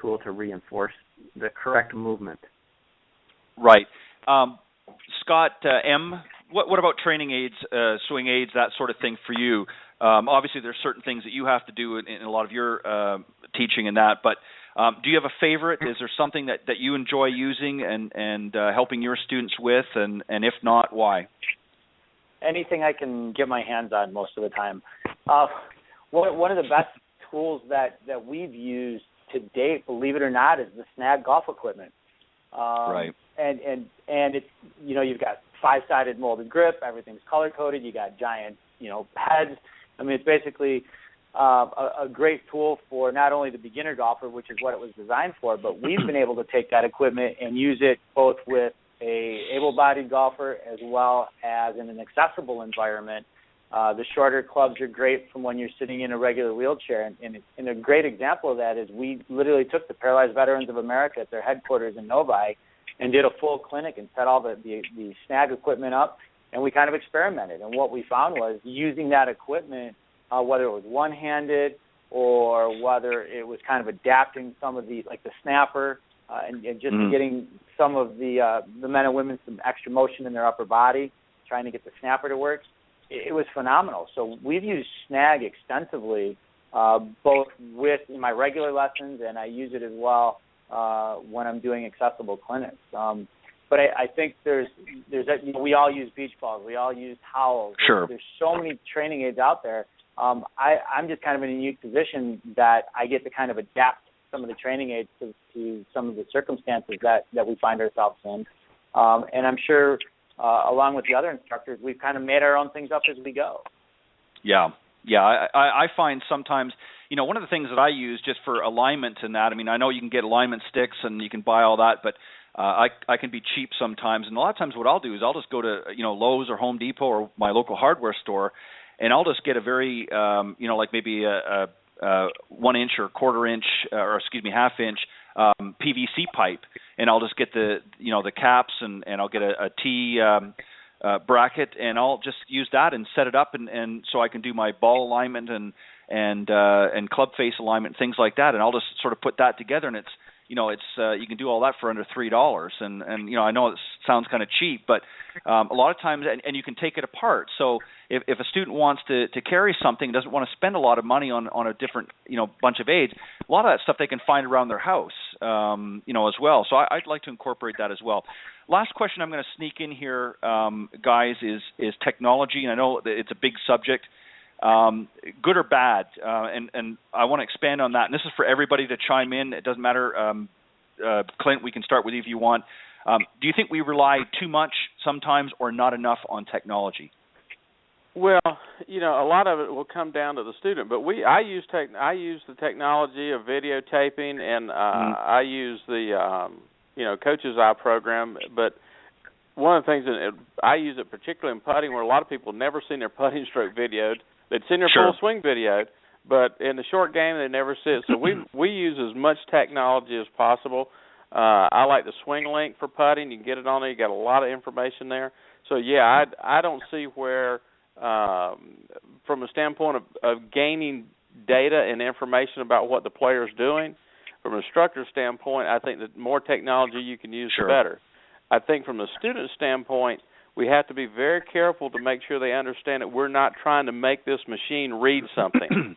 tool to reinforce the correct movement. Right. Scott M., what about training aids, swing aids, that sort of thing for you? Obviously, there's certain things that you have to do in a lot of your teaching and that, but do you have a favorite? Is there something that you enjoy using and helping your students with, and if not, why? Anything I can get my hands on most of the time. one of the best tools that we've used to date, believe it or not, is the Snag golf equipment. Right. And it's, you've got 5-sided molded grip, everything's color coded, you got giant, heads. I mean, it's basically a great tool for not only the beginner golfer, which is what it was designed for, but we've been able to take that equipment and use it both with a able-bodied golfer as well as in an accessible environment. The shorter clubs are great from when you're sitting in a regular wheelchair, and a great example of that is we literally took the Paralyzed Veterans of America at their headquarters in Novi and did a full clinic and set all the Snag equipment up, and we kind of experimented. And what we found was using that equipment, whether it was one-handed or whether it was kind of adapting some of the snapper and just getting some of the men and women some extra motion in their upper body, trying to get the snapper to work. It was phenomenal. So we've used Snag extensively, both in my regular lessons, and I use it as well when I'm doing accessible clinics. But I think there's we all use beach balls, we all use towels. Sure. There's so many training aids out there. I'm just kind of in a unique position that I get to kind of adapt some of the training aids to some of the circumstances that we find ourselves in. And I'm sure, along with the other instructors, we've kind of made our own things up as we go. Yeah. I find sometimes, one of the things that I use just for alignment and that, I mean, I know you can get alignment sticks and you can buy all that, but I can be cheap sometimes. And a lot of times what I'll do is I'll just go to, Lowe's or Home Depot or my local hardware store, and I'll just get a very, like maybe a 1-inch or quarter-inch, or excuse me, half-inch PVC pipe, and I'll just get the caps and I'll get a T bracket, and I'll just use that and set it up, and so I can do my ball alignment and club face alignment, things like that, and I'll just sort of put that together, and it's you can do all that for under $3, and I know it sounds kind of cheap, but a lot of times, and you can take it apart. So if a student wants to carry something, doesn't want to spend a lot of money on a different bunch of aids, a lot of that stuff they can find around their house, as well. So I'd like to incorporate that as well. Last question I'm going to sneak in here, guys, is technology, and I know that it's a big subject. Good or bad, and I want to expand on that. And this is for everybody to chime in. It doesn't matter. Clint, we can start with you if you want. Do you think we rely too much sometimes or not enough on technology? Well, a lot of it will come down to the student. But I use the technology of videotaping, and I use the Coach's Eye program. But one of the things I use it particularly in putting, where a lot of people have never seen their putting stroke videoed. They'd seen their full swing videoed, but in the short game they never see it. So we use as much technology as possible. I like the swing link for putting. You can get it on there. You got a lot of information there. So yeah, I don't see where, from a standpoint of gaining data and information about what the player's doing, from an instructor standpoint, I think the more technology you can use, the better. I think from the student standpoint, we have to be very careful to make sure they understand that we're not trying to make this machine read something.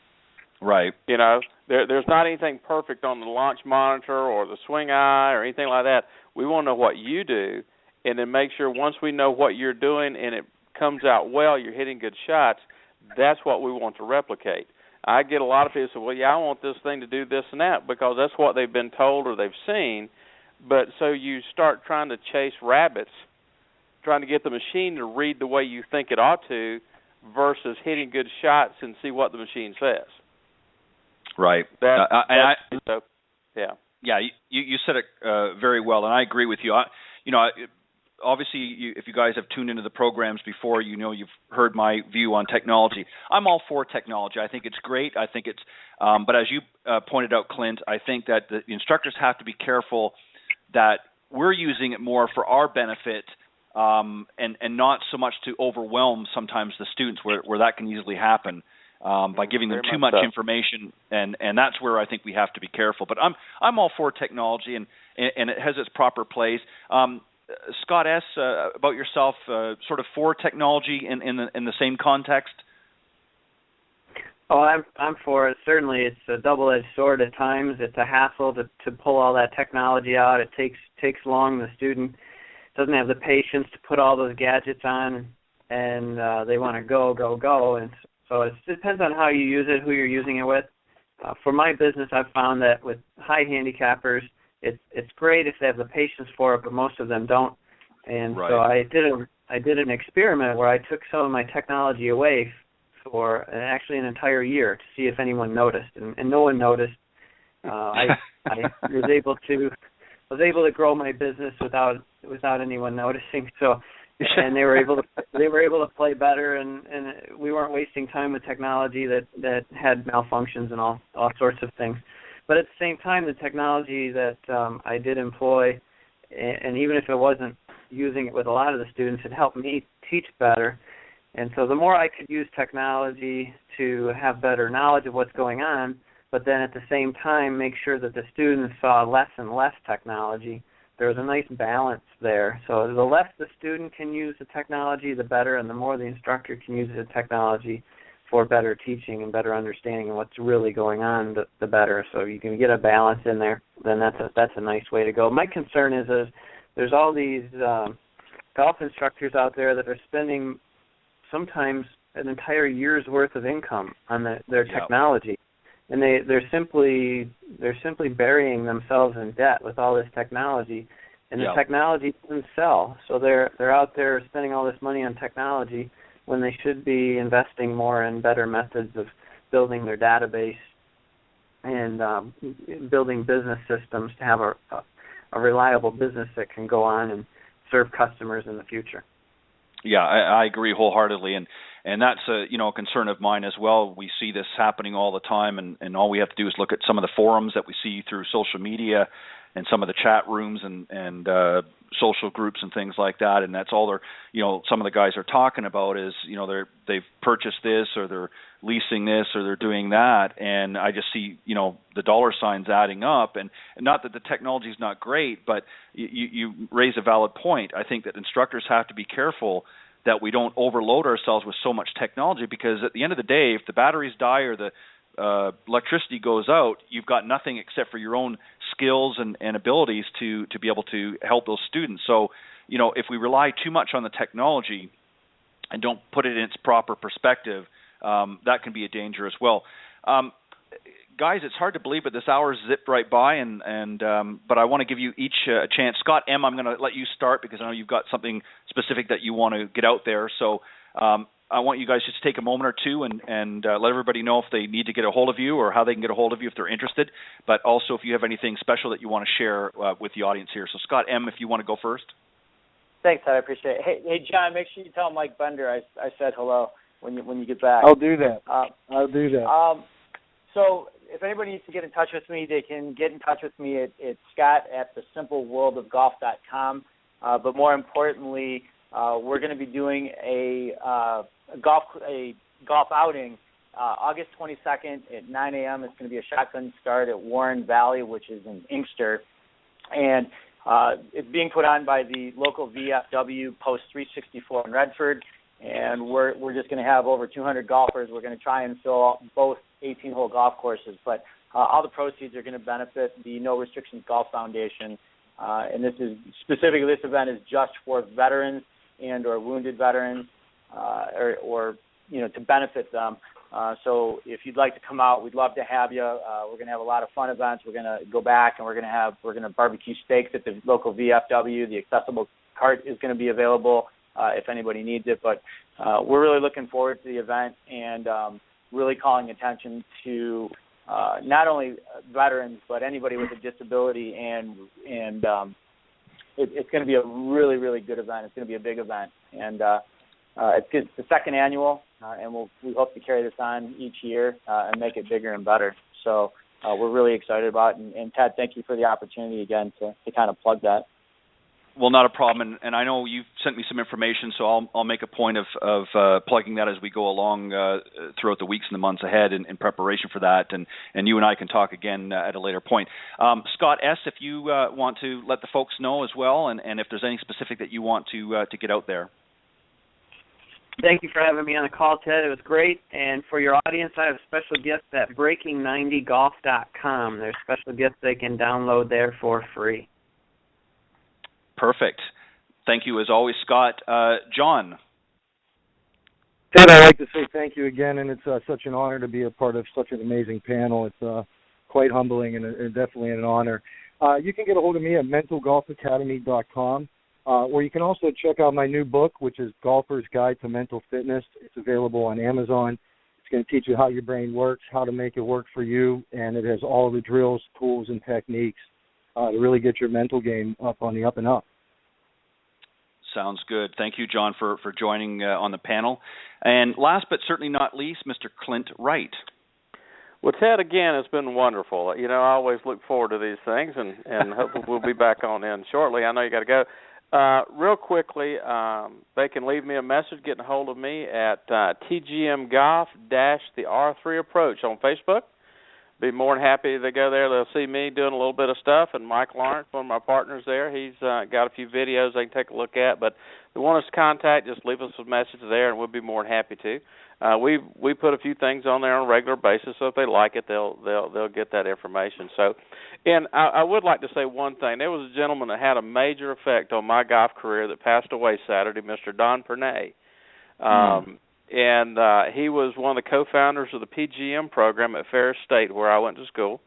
Right. There's not anything perfect on the launch monitor or the swing eye or anything like that. We want to know what you do, and then make sure once we know what you're doing and it comes out well, you're hitting good shots, that's what we want to replicate. I get a lot of people say, well, yeah, I want this thing to do this and that, because that's what they've been told or they've seen. But so you start trying to chase rabbits, trying to get the machine to read the way you think it ought to, versus hitting good shots and see what the machine says. Right. Yeah. Yeah, you said it very well, and I agree with you. Obviously, if you guys have tuned into the programs before, you've heard my view on technology. I'm all for technology. I think it's great. I think it's, but as you pointed out, Clint, I think that the instructors have to be careful that we're using it more for our benefit, and not so much to overwhelm sometimes the students, where that can easily happen by giving them too much information, and that's where I think we have to be careful. But I'm all for technology, and it has its proper place. Scott S., about yourself, sort of for technology in the same context. Oh, I'm for it. Certainly, it's a double-edged sword at times. It's a hassle to pull all that technology out. It takes long. The student doesn't have the patience to put all those gadgets on, and they want to go. And So it depends on how you use it, who you're using it with. For my business, I've found that with high handicappers, it's great if they have the patience for it, but most of them don't. And so I did an experiment where I took some of my technology away for actually an entire year to see if anyone noticed, and no one noticed. I was able to grow my business without anyone noticing. So, and they were able to play better, and we weren't wasting time with technology that had malfunctions and all sorts of things. But at the same time, the technology that I did employ, and even if it wasn't using it with a lot of the students, it helped me teach better. And so the more I could use technology to have better knowledge of what's going on, but then at the same time make sure that the students saw less and less technology, there was a nice balance there. So the less the student can use the technology, the better, and the more the instructor can use the technology for better teaching and better understanding of what's really going on, the better. So you can get a balance in there, then that's a nice way to go. My concern is there's all these golf instructors out there that are spending sometimes an entire year's worth of income on their technology, and they're simply burying themselves in debt with all this technology, and the technology doesn't sell. So they're out there spending all this money on technology when they should be investing more in better methods of building their database and building business systems to have a reliable business that can go on and serve customers in the future. Yeah, I agree wholeheartedly, and that's a concern of mine as well. We see this happening all the time, and all we have to do is look at some of the forums that we see through social media and some of the chat rooms and social groups and things like that, and that's all some of the guys are talking about is they've purchased this or they're leasing this or they're doing that, and I just see the dollar signs adding up, and not that the technology is not great, but you raise a valid point. I think that instructors have to be careful that we don't overload ourselves with so much technology, because at the end of the day, if the batteries die or the electricity goes out, you've got nothing except for your own skills and abilities to be able to help those students. So, if we rely too much on the technology and don't put it in its proper perspective, that can be a danger as well. Guys, it's hard to believe, but this hour's zipped right by, but I want to give you each a chance. Scott M., I'm going to let you start because I know you've got something specific that you want to get out there. So I want you guys just to take a moment or two and let everybody know if they need to get a hold of you or how they can get a hold of you if they're interested, but also if you have anything special that you want to share with the audience here. So Scott M., if you want to go first. Thanks, Ted. I appreciate it. Hey, John, make sure you tell Mike Bender I said hello when you get back. I'll do that. I'll do that. So if anybody needs to get in touch with me, they can get in touch with me at scott@thesimpleworldofgolf.com. But more importantly, we're going to be doing a golf outing August 22nd at 9 a.m. It's going to be a shotgun start at Warren Valley, which is in Inkster. And it's being put on by the local VFW Post 364 in Redford. And we're just going to have over 200 golfers. We're going to try and fill both 18-hole golf courses. But all the proceeds are going to benefit the No Restrictions Golf Foundation. And this event is just for veterans and or wounded veterans or to benefit them. So if you'd like to come out, we'd love to have you. We're going to have a lot of fun events. We're going to go back and we're going to barbecue steaks at the local VFW. The accessible cart is going to be available if anybody needs it. But we're really looking forward to the event and really calling attention to not only veterans but anybody with a disability. And it's going to be a really, really good event. It's going to be a big event. And it's the second annual, and we hope to carry this on each year and make it bigger and better. So we're really excited about it. And Ted, thank you for the opportunity again to kind of plug that. Well, not a problem, and I know you've sent me some information, so I'll make a point of plugging that as we go along throughout the weeks and the months ahead in preparation for that, and you and I can talk again at a later point. Scott S., if you want to let the folks know as well, and if there's anything specific that you want to get out there. Thank you for having me on the call, Ted. It was great. And for your audience, I have a special gift at breaking90golf.com. There's special gifts they can download there for free. Perfect. Thank you as always, Scott. John. Ted, I'd like to say thank you again, and it's such an honor to be a part of such an amazing panel. It's quite humbling and definitely an honor. You can get a hold of me at mentalgolfacademy.com, or you can also check out my new book, which is Golfer's Guide to Mental Fitness. It's available on Amazon. It's going to teach you how your brain works, how to make it work for you, and it has all the drills, tools, and techniques to really get your mental game up on the up and up. Sounds good. Thank you, John, for joining on the panel. And last but certainly not least, Mr. Clint Wright. Well, Ted, again, it's been wonderful. You know, I always look forward to these things, and hopefully we'll be back on in shortly. I know you got to go. Real quickly, they can leave me a message, getting a hold of me at TGM Golf-the R3 Approach on Facebook. Be more than happy to go there. They'll see me doing a little bit of stuff, and Mike Lawrence, one of my partners there, he's got a few videos they can take a look at. But if they want us to contact, just leave us a message there, and we'll be more than happy to. We put a few things on there on a regular basis, so if they like it, they'll get that information. So, and I would like to say one thing. There was a gentleman that had a major effect on my golf career that passed away Saturday, Mr. Don Pernay. And he was one of the co-founders of the PGM program at Ferris State, where I went to school.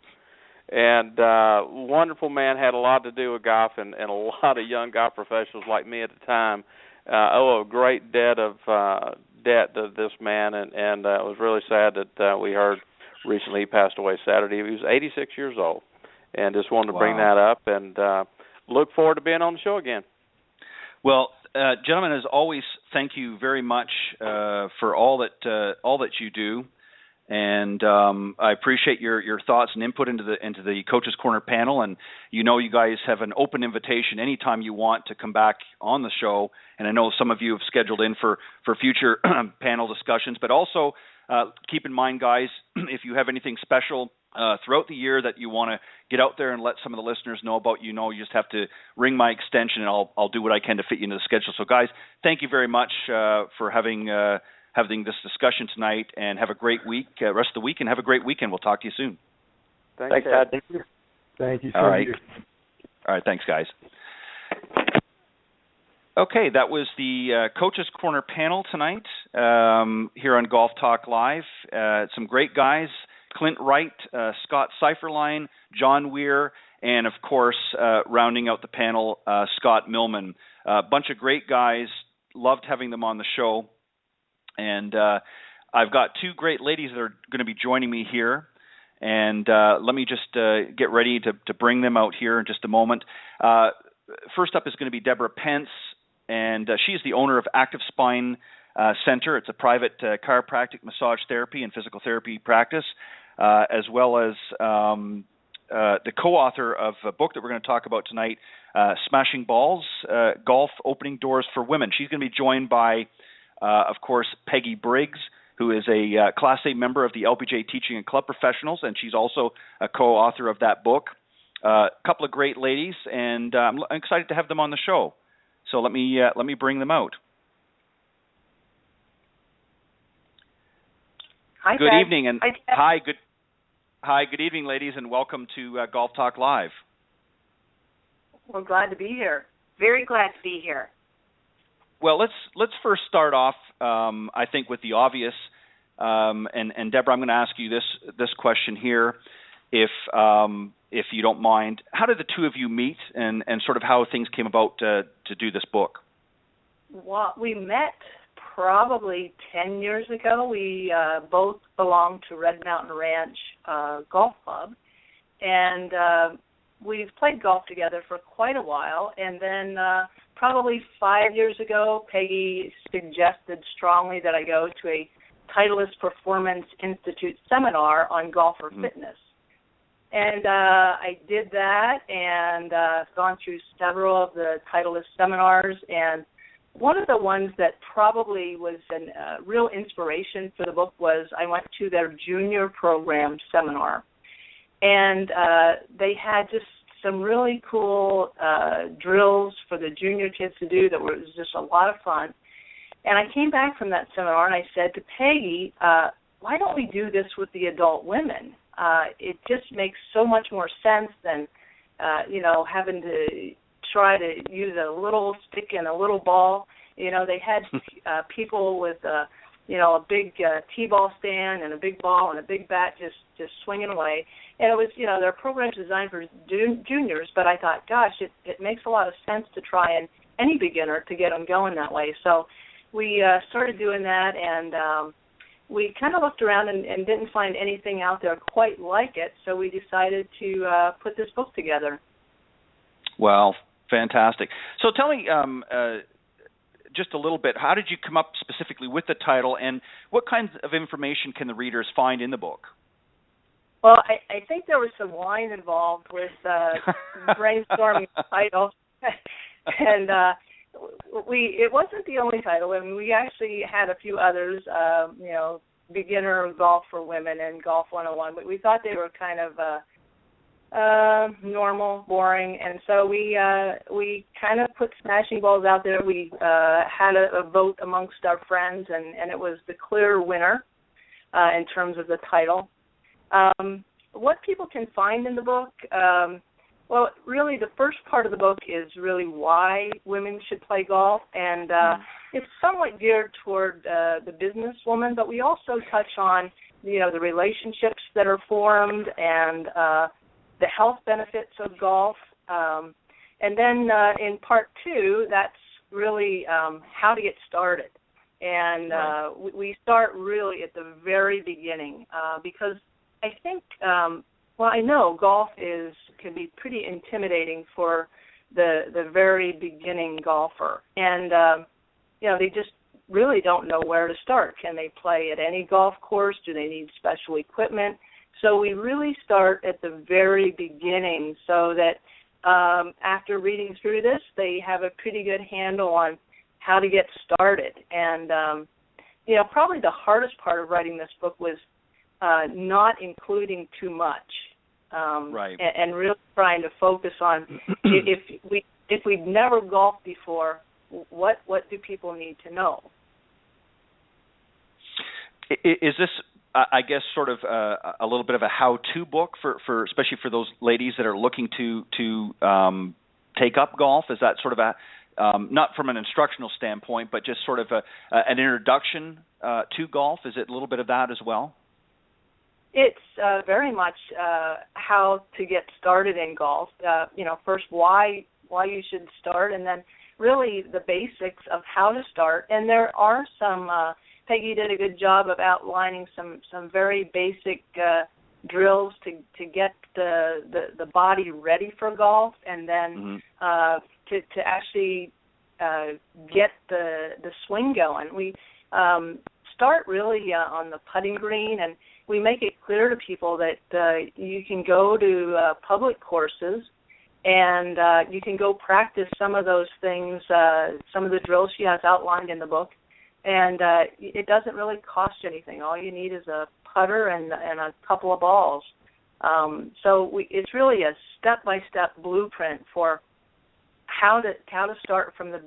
And wonderful man, had a lot to do with golf, and a lot of young golf professionals like me at the time owe a great debt to this man, and it was really sad that we heard recently he passed away Saturday. He was 86 years old, and just wanted to bring that up, and look forward to being on the show again. Well, gentlemen, as always, thank you very much for all that you do, and I appreciate your thoughts and input into the Coach's Corner panel. And you guys have an open invitation anytime you want to come back on the show. And I know some of you have scheduled in for future panel discussions, but also keep in mind, guys, if you have anything special throughout the year that you want to get out there and let some of the listeners know about, you just have to ring my extension, and I'll do what I can to fit you into the schedule. So, guys, thank you very much for having this discussion tonight, and have a great week, rest of the week, and have a great weekend. We'll talk to you soon. Thanks, Ted. Thank you. Thank you. All right. All right. Thanks, guys. Okay, that was the Coach's Corner panel tonight here on Golf Talk Live. Some great guys: Clint Wright, Scott Seiferlein, John Weir, and of course, rounding out the panel, Scott Millman. A bunch of great guys. Loved having them on the show. And I've got two great ladies that are going to be joining me here. And let me just get ready to bring them out here in just a moment. First up is going to be Debra Pentz, and she's the owner of Active Spine Center. It's a private chiropractic, massage therapy, and physical therapy practice, as well as the co-author of a book that we're going to talk about tonight, Smashing Balls, Golf Opening Doors for Women. She's going to be joined by, of course, Peggy Briggs, who is a Class A member of the LPGA Teaching and Club Professionals, and she's also a co-author of that book. A couple of great ladies, and I'm excited to have them on the show. So let me bring them out. Hi, good Ted. evening, and good evening, ladies, and welcome to Golf Talk Live. We're glad to be here. Very glad to be here. Well, let's first start off, I think, with the obvious. And Debra, I'm going to ask you this question here, if you don't mind. How did the two of you meet, and sort of how things came about to do this book? Well, we met probably 10 years ago. We both belong to Red Mountain Ranch Golf Club, and we've played golf together for quite a while. And then probably 5 years ago, Peggy suggested strongly that I go to a Titleist Performance Institute seminar on golfer fitness. And I did that, and gone through several of the Titleist seminars. And one of the ones that probably was a real inspiration for the book was I went to their junior program seminar. And they had just some really cool drills for the junior kids to do that was just a lot of fun. And I came back from that seminar, and I said to Peggy, why don't we do this with the adult women? It just makes so much more sense than, having to try to use a little stick and a little ball. They had people with a big T-ball stand and a big ball and a big bat just swinging away. And it was, their program's designed for juniors, but I thought, gosh, it makes a lot of sense to try any beginner to get them going that way. So we started doing that, and we kind of looked around and didn't find anything out there quite like it, so we decided to put this book together. Well, fantastic. So tell me just a little bit, how did you come up specifically with the title, and what kinds of information can the readers find in the book? Well, I think there was some wine involved with brainstorming the title, and it wasn't the only title. I mean, we actually had a few others, beginner golf for women and golf 101, but we thought they were kind of normal, boring, and so we kind of put Smashing Balls out there. We had a vote amongst our friends, and it was the clear winner in terms of the title. What people can find in the book, well, really the first part of the book is really why women should play golf, and it's somewhat geared toward the businesswoman, but we also touch on, the relationships that are formed and the health benefits of golf. And then in part 2, that's really how to get started. And we start really at the very beginning because I think, I know golf can be pretty intimidating for the very beginning golfer. And, they just really don't know where to start. Can they play at any golf course? Do they need special equipment? So we really start at the very beginning so that after reading through this, they have a pretty good handle on how to get started. And, probably the hardest part of writing this book was not including too much. And really trying to focus on if we've never golfed before, what do people need to know? Is this, I guess, sort of a little bit of a how-to book for especially for those ladies that are looking to take up golf? Is that sort of a not from an instructional standpoint, but just sort of an introduction to golf? Is it a little bit of that as well? It's very much how to get started in golf. First why you should start, and then really the basics of how to start. And there are some. Peggy did a good job of outlining some very basic drills to get the body ready for golf, and then to actually get the swing going. We start really on the putting green, and we make it clear to people that you can go to public courses and you can go practice some of those things, some of the drills she has outlined in the book. And it doesn't really cost you anything. All you need is a putter and a couple of balls. It's really a step-by-step blueprint for how to start from the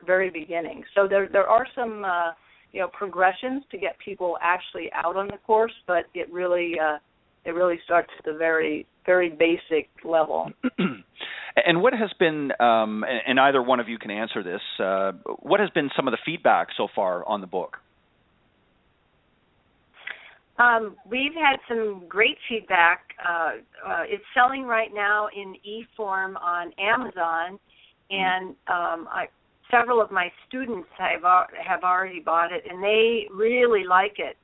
very beginning. So there are some progressions to get people actually out on the course, but it really starts at the very, very basic level. And what has been, and either one of you can answer this, what has been some of the feedback so far on the book? We've had some great feedback. It's selling right now in e-form on Amazon, and several of my students have already bought it, and they really like it.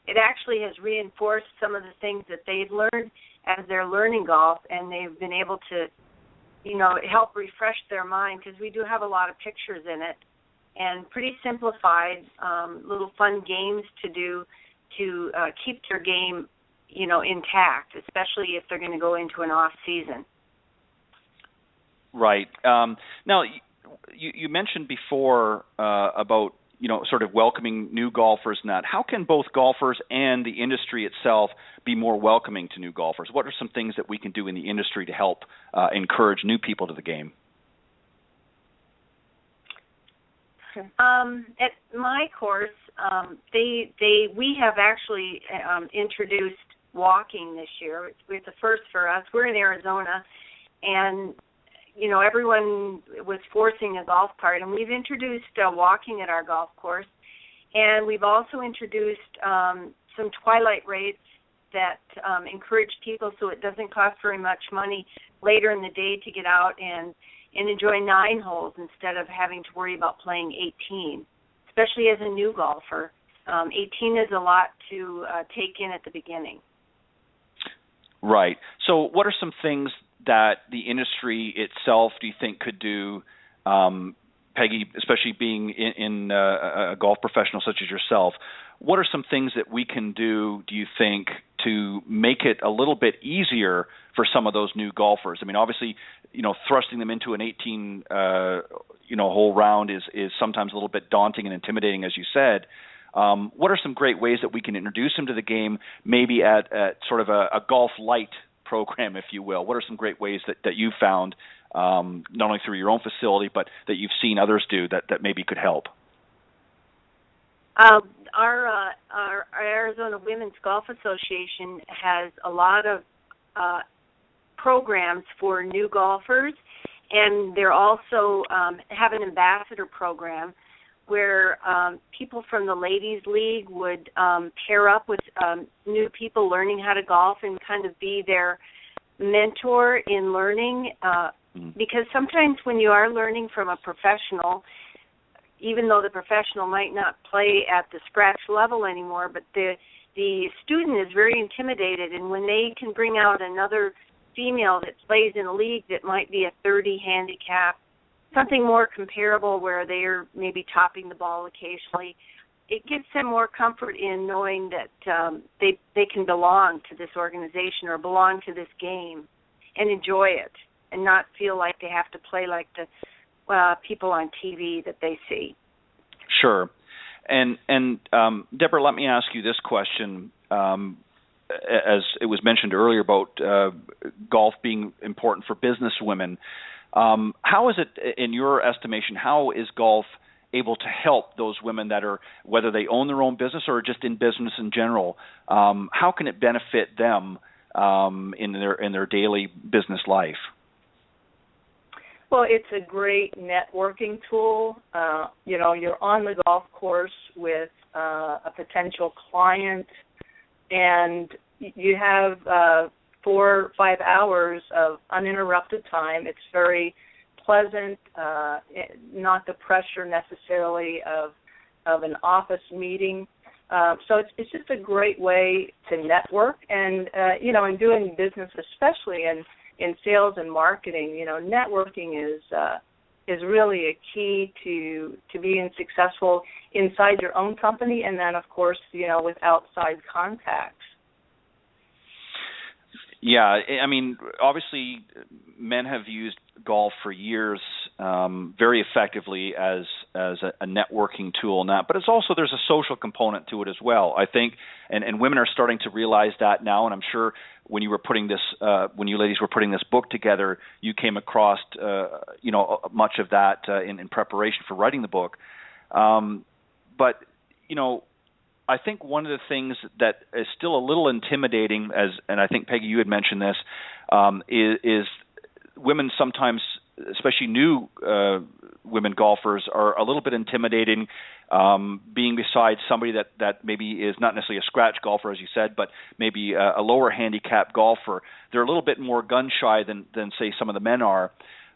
It actually has reinforced some of the things that they've learned as they're learning golf, and they've been able to help refresh their mind, because we do have a lot of pictures in it and pretty simplified little fun games to do to keep their game, intact, especially if they're going to go into an off season. Right. Now, you mentioned before about sort of welcoming new golfers and that. How can both golfers and the industry itself be more welcoming to new golfers? What are some things that we can do in the industry to help encourage new people to the game? At my course, we have actually introduced walking this year. It's the first for us. We're in Arizona, and everyone was forcing a golf cart, and we've introduced walking at our golf course. And we've also introduced some twilight rates that encourage people so it doesn't cost very much money later in the day to get out and enjoy 9 holes instead of having to worry about playing 18, especially as a new golfer. 18 is a lot to take in at the beginning. Right. So what are some things that the industry itself, do you think, could do, Peggy, especially being in a golf professional such as yourself, what are some things that we can do, do you think, to make it a little bit easier for some of those new golfers? I mean, obviously, thrusting them into an 18, hole round is sometimes a little bit daunting and intimidating, as you said. What are some great ways that we can introduce them to the game, maybe at sort of a golf light program, if you will? What are some great ways that you found, not only through your own facility, but that you've seen others do that maybe could help? Our Arizona Women's Golf Association has a lot of programs for new golfers, and they're also have an ambassador program where people from the Ladies League would pair up with new people learning how to golf and kind of be their mentor in learning. Because sometimes when you are learning from a professional, even though the professional might not play at the scratch level anymore, but the student is very intimidated, and when they can bring out another female that plays in a league that might be a 30 handicap, something more comparable where they're maybe topping the ball occasionally, it gives them more comfort in knowing that they can belong to this organization or belong to this game and enjoy it and not feel like they have to play like the people on TV that they see. Sure. And Debra, let me ask you this question. As it was mentioned earlier about golf being important for business women, how is it, in your estimation, how is golf able to help those women that are, whether they own their own business or just in business in general, how can it benefit them in their daily business life? Well, it's a great networking tool. You're on the golf course with a potential client, and you have 4 or 5 hours of uninterrupted time. It's very pleasant, not the pressure necessarily of an office meeting. So it's just a great way to network, and in doing business, especially in sales and marketing, networking is really a key to being successful inside your own company, and then of course with outside contacts. Yeah, I mean, obviously, men have used golf for years very effectively as a networking tool, and that. But there's a social component to it as well, I think, and women are starting to realize that now. And I'm sure when you ladies were putting this book together, you came across much of that in preparation for writing the book. But I think one of the things that is still a little intimidating, and I think, Peggy, you had mentioned this, is women sometimes, especially new women golfers, are a little bit intimidating being beside somebody that maybe is not necessarily a scratch golfer, as you said, but maybe a lower handicap golfer. They're a little bit more gun-shy than say, some of the men are.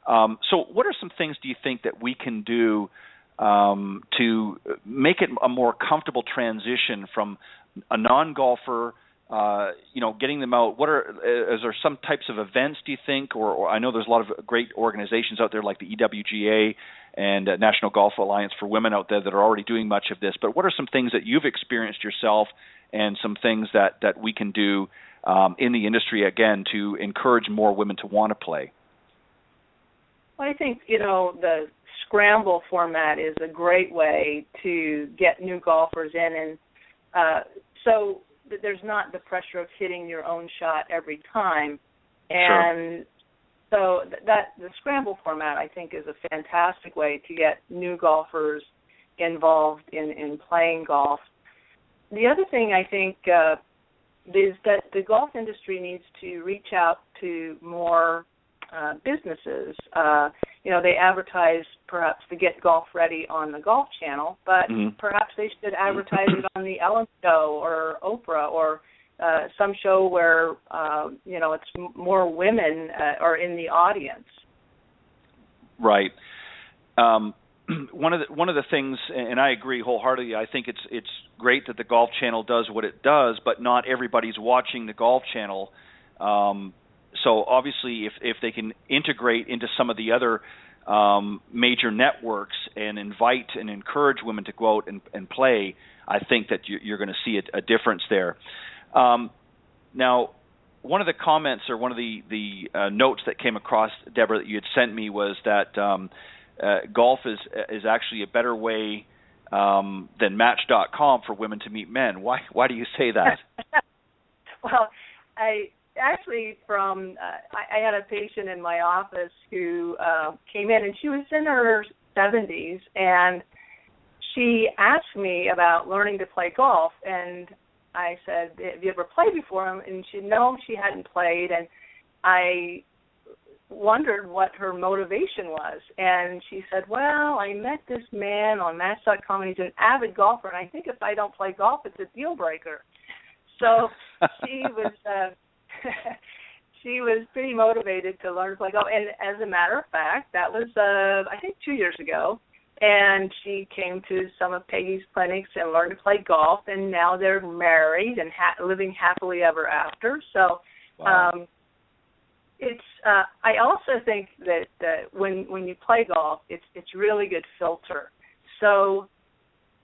So what are some things, do you think, that we can do to make it a more comfortable transition from a non-golfer, getting them out? Is there some types of events, do you think, or I know there's a lot of great organizations out there like the EWGA and National Golf Alliance for Women out there that are already doing much of this, but what are some things that you've experienced yourself and some things that we can do in the industry, again, to encourage more women to want to play? Well, I think, the scramble format is a great way to get new golfers in, and so there's not the pressure of hitting your own shot every time. And so that the scramble format, I think, is a fantastic way to get new golfers involved in playing golf. The other thing I think is that the golf industry needs to reach out to more businesses. They advertise perhaps to get golf ready on the Golf Channel, but perhaps they should advertise it on the Ellen Show or Oprah or some show where it's more women are in the audience. Right. One of the things, and I agree wholeheartedly, I think it's great that the Golf Channel does what it does, but not everybody's watching the Golf Channel. So obviously, if they can integrate into some of the other major networks and invite and encourage women to go out and play, I think that you're going to see a difference there. Now, one of the comments or one of the notes that came across, Debra, that you had sent me was that golf is actually a better way than Match.com for women to meet men. Why do you say that? Well, I had a patient in my office who came in, and she was in her 70s, and she asked me about learning to play golf, and I said, have you ever played before? And she hadn't played, and I wondered what her motivation was, and she said, well, I met this man on Match.com, and he's an avid golfer, and I think if I don't play golf, it's a deal breaker. So she was she was pretty motivated to learn to play golf, and as a matter of fact, that was I think 2 years ago, and she came to some of Peggy's clinics and learned to play golf, and now they're married and living happily ever after. So wow. It's I also think that when you play golf, it's really good filter. So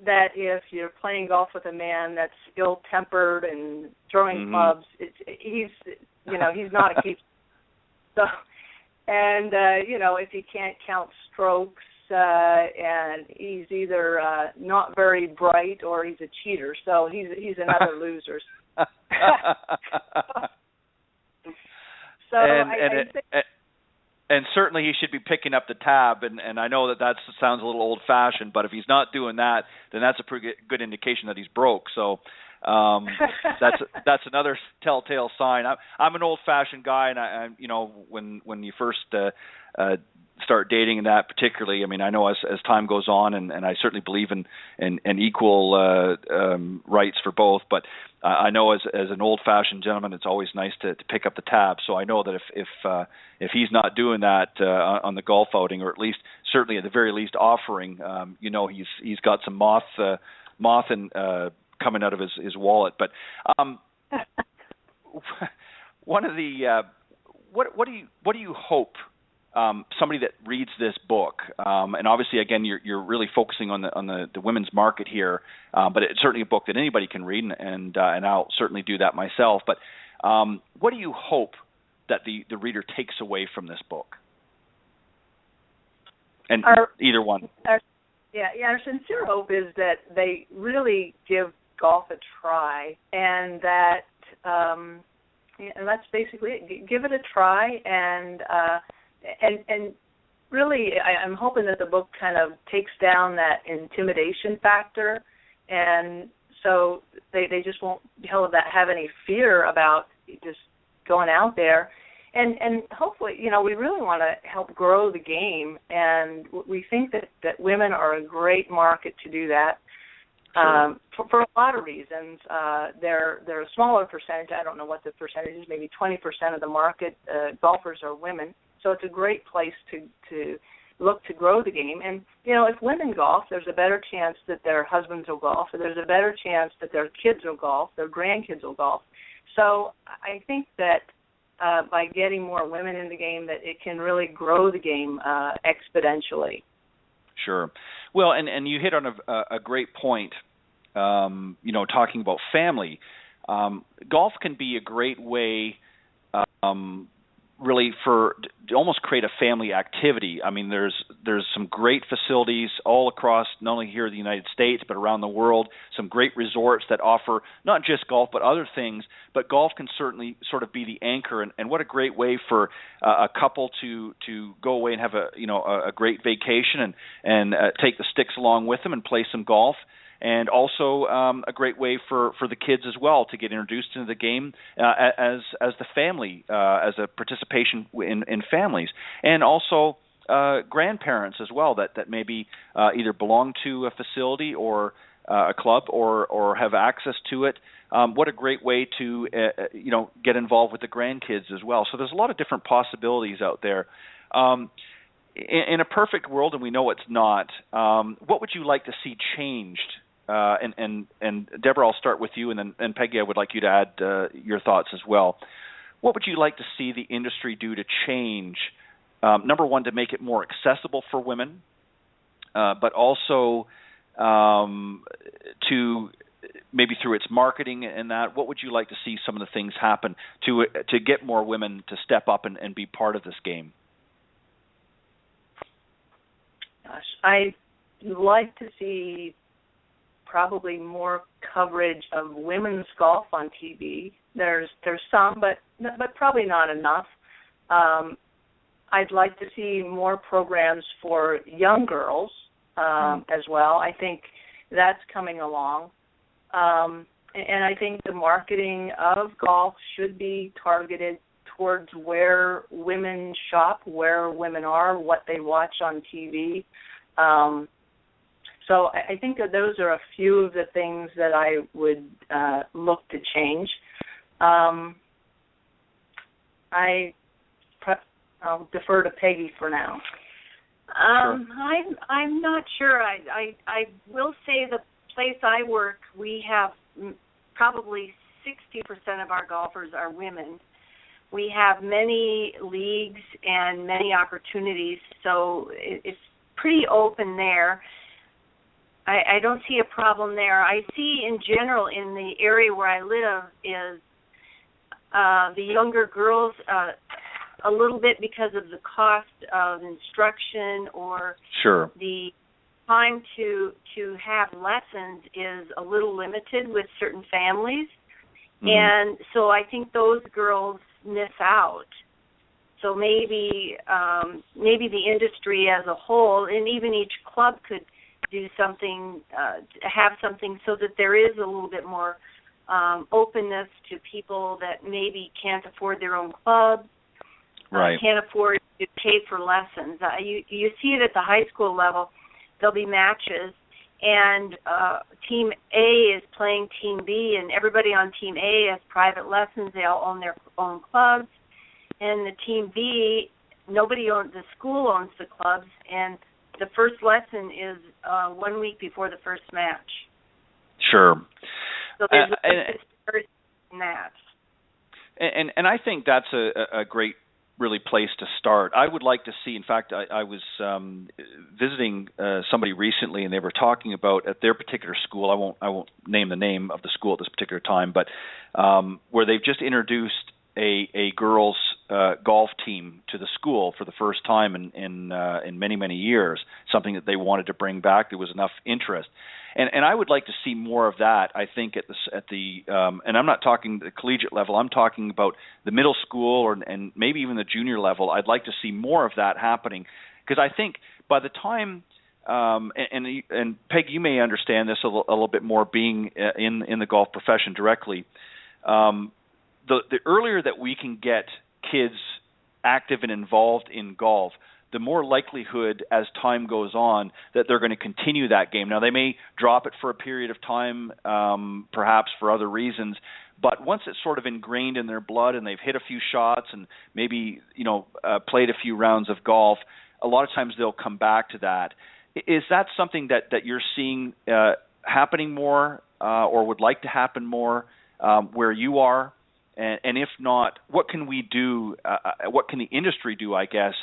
that if you're playing golf with a man that's ill-tempered and throwing clubs, he's not a keeper. So, and if he can't count strokes, and he's either not very bright or he's a cheater, so he's another loser. So and certainly he should be picking up the tab, and I know that sounds a little old-fashioned, but if he's not doing that, then that's a pretty good indication that he's broke. So that's another telltale sign. I'm an old-fashioned guy, and I when you first start dating and that particularly, I mean, I know as time goes on, and I certainly believe in equal rights for both, but I know as an old-fashioned gentleman, it's always nice to pick up the tab. So I know that if he's not doing that on the golf outing, or at least certainly at the very least offering, he's got some moth and coming out of his wallet. But one of the what do you hope somebody that reads this book, and obviously again you're really focusing on the women's market here, but it's certainly a book that anybody can read, and I'll certainly do that myself. But what do you hope that the reader takes away from this book? And either one. Our sincere hope is that they really give golf a try, and that and that's basically it. Give it a try, and really, I'm hoping that the book kind of takes down that intimidation factor, and so they just won't have any fear about just going out there. And hopefully, we really want to help grow the game, and we think that women are a great market to do that. Sure. For a lot of reasons. They're a smaller percentage. I don't know what the percentage is, maybe 20% of the market golfers are women. So it's a great place to look to grow the game. And, if women golf, there's a better chance that their husbands will golf, or there's a better chance that their kids will golf, their grandkids will golf. So I think that by getting more women in the game, that it can really grow the game exponentially. Sure. Well, and you hit on a great point, talking about family. Golf can be a great way really to almost create a family activity. I mean, there's some great facilities all across, not only here in the United States, but around the world, some great resorts that offer not just golf, but other things. But golf can certainly sort of be the anchor, and what a great way for a couple to go away and have a great vacation and take the sticks along with them and play some golf. And also a great way for the kids as well to get introduced into the game as the family, as a participation in families. And also, grandparents as well that maybe either belong to a facility or a club or have access to it. What a great way to get involved with the grandkids as well. So there's a lot of different possibilities out there. In a perfect world, and we know it's not, what would you like to see changed? And Debra, I'll start with you, and then Peggy, I would like you to add your thoughts as well. What would you like to see the industry do to change? Number one, to make it more accessible for women, but also to maybe through its marketing and that. What would you like to see some of the things happen to get more women to step up and be part of this game? Gosh, I'd like to see probably more coverage of women's golf on TV. There's some, but probably not enough. I'd like to see more programs for young girls as well. I think that's coming along. And I think the marketing of golf should be targeted towards where women shop, where women are, what they watch on TV. So I think that those are a few of the things that I would look to change. I'll defer to Peggy for now. Sure. I'm not sure. I will say the place I work, we have probably 60% of our golfers are women. We have many leagues and many opportunities, so it's pretty open there. I don't see a problem there. I see in general in the area where I live is the younger girls a little bit because of the cost of instruction or sure. the time to have lessons is a little limited with certain families. Mm-hmm. And so I think those girls miss out. So maybe the industry as a whole, and even each club could do something, have something so that there is a little bit more openness to people that maybe can't afford their own clubs, right. Can't afford to pay for lessons. You see it at the high school level. There'll be matches, and Team A is playing Team B, and everybody on Team A has private lessons. They all own their own clubs. And the Team B, the school owns the clubs, and the first lesson is 1 week before the first match. Sure. So there's a disparity in that. And I think that's a great, really place to start. I would like to see, in fact, I was visiting somebody recently, and they were talking about at their particular school, I won't name the name of the school at this particular time, but where they've just introduced a girls' golf team to the school for the first time in many, many years, something that they wanted to bring back. There was enough interest. And I would like to see more of that, I think, at the and I'm not talking the collegiate level, I'm talking about the middle school and maybe even the junior level. I'd like to see more of that happening, because I think by the time and Peg, you may understand this a little bit more, being in the golf profession directly. The earlier that we can get kids active and involved in golf, the more likelihood as time goes on that they're going to continue that game. Now, they may drop it for a period of time, perhaps for other reasons, but once it's sort of ingrained in their blood and they've hit a few shots and maybe played a few rounds of golf, a lot of times they'll come back to that. Is that something that you're seeing happening more or would like to happen more where you are? And if not, what can we do? What can the industry do, I guess,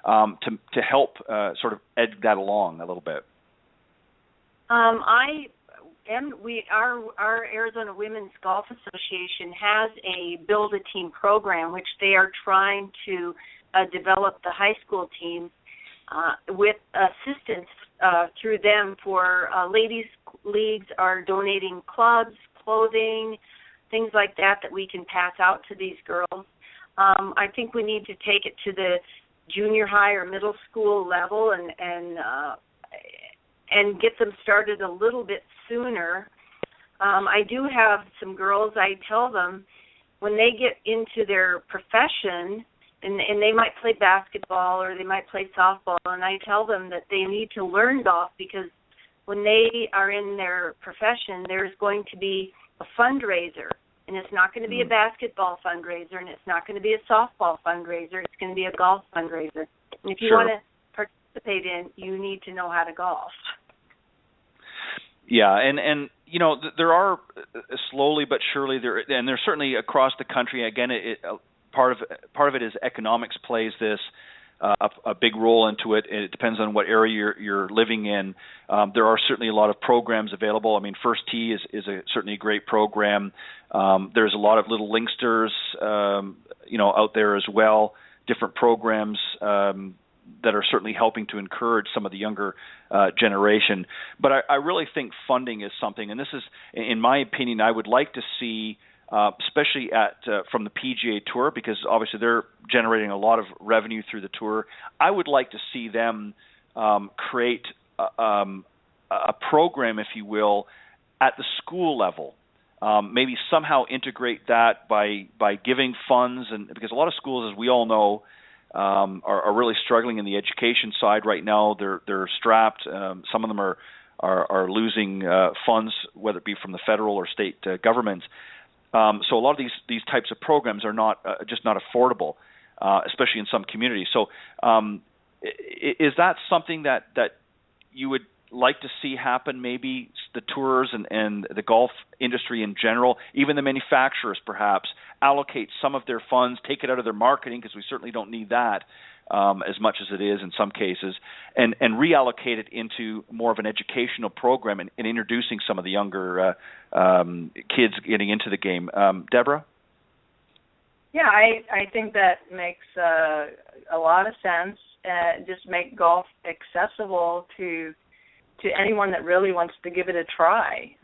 to help sort of edge that along a little bit? Our Arizona Women's Golf Association has a Build a Team program, which they are trying to develop the high school teams with assistance through them for ladies' leagues are donating clubs, clothing, things like that we can pass out to these girls. I think we need to take it to the junior high or middle school level and get them started a little bit sooner. I do have some girls, I tell them when they get into their profession, and they might play basketball or they might play softball, and I tell them that they need to learn golf because when they are in their profession, there's going to be a fundraiser, and it's not going to be a basketball fundraiser, and it's not going to be a softball fundraiser. It's going to be a golf fundraiser. And if you want to participate in, you need to know how to golf. Yeah, and you know, there are slowly but surely and there's certainly across the country. Again, part of it is economics plays this a big role into it. It depends on what area you're living in. There are certainly a lot of programs available. I mean, First Tee is certainly a great program. There's a lot of little linksters, out there as well. Different programs that are certainly helping to encourage some of the younger generation. But I really think funding is something, and this is, in my opinion, I would like to see, especially from the PGA Tour, because obviously they're generating a lot of revenue through the tour. I would like to see them create a program, if you will, at the school level. Maybe somehow integrate that by giving funds, and because a lot of schools, as we all know, are really struggling in the education side right now. They're strapped. Some of them are losing funds, whether it be from the federal or state governments. So a lot of these types of programs are not just not affordable, especially in some communities. So is that something that you would like to see happen? Maybe the tours and the golf industry in general, even the manufacturers perhaps, allocate some of their funds, take it out of their marketing, because we certainly don't need that as much as it is in some cases, and reallocate it into more of an educational program and introducing some of the younger kids getting into the game. Debra? Yeah, I think that makes a lot of sense. Just make golf accessible to anyone that really wants to give it a try.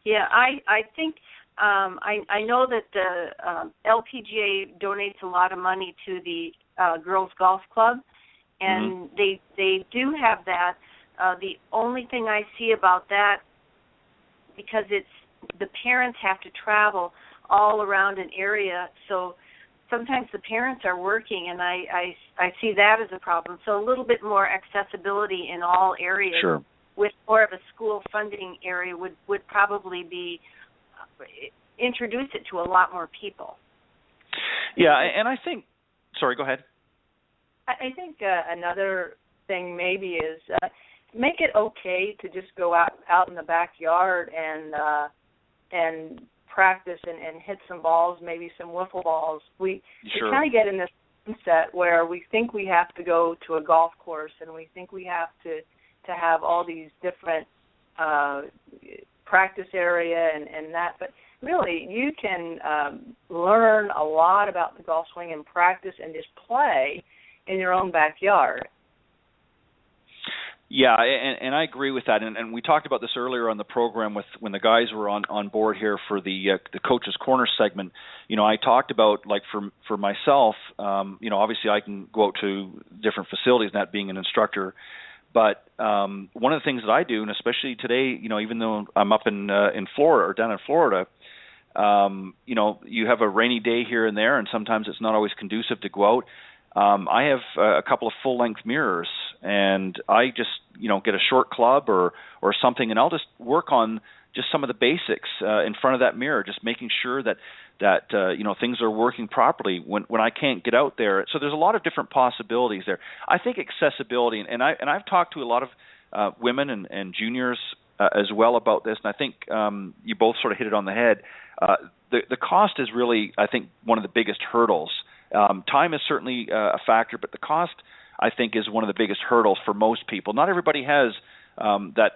Yeah, I think I know that the LPGA donates a lot of money to the Girls Golf Club, and they do have that. The only thing I see about that, because the parents have to travel all around an area, so sometimes the parents are working, and I see that as a problem. So a little bit more accessibility in all areas, sure, with more of a school funding area would probably be introduce it to a lot more people. Yeah, and I think. Sorry, go ahead. I think another thing maybe is make it okay to just go out in the backyard and practice and hit some balls, maybe some wiffle balls. We kind of get in this mindset where we think we have to go to a golf course and we think we have to have all these different practice area and that, but really you can learn a lot about the golf swing and practice and just play in your own backyard. Yeah, and I agree with that. And we talked about this earlier on the program when the guys were on board here for the Coach's Corner segment. I talked about, like, for myself, obviously I can go out to different facilities, that being an instructor. But one of the things that I do, and especially today, even though I'm up in Florida or down in Florida, you have a rainy day here and there, and sometimes it's not always conducive to go out. I have a couple of full-length mirrors, and I just, get a short club or something, and I'll just work on just some of the basics in front of that mirror, just making sure that things are working properly when I can't get out there. So there's a lot of different possibilities there. I think accessibility, and I've talked to a lot of women and juniors as well about this, and I think you both sort of hit it on the head. The cost is really, I think, one of the biggest hurdles. Time is certainly a factor, but the cost, I think, is one of the biggest hurdles for most people. Not everybody has that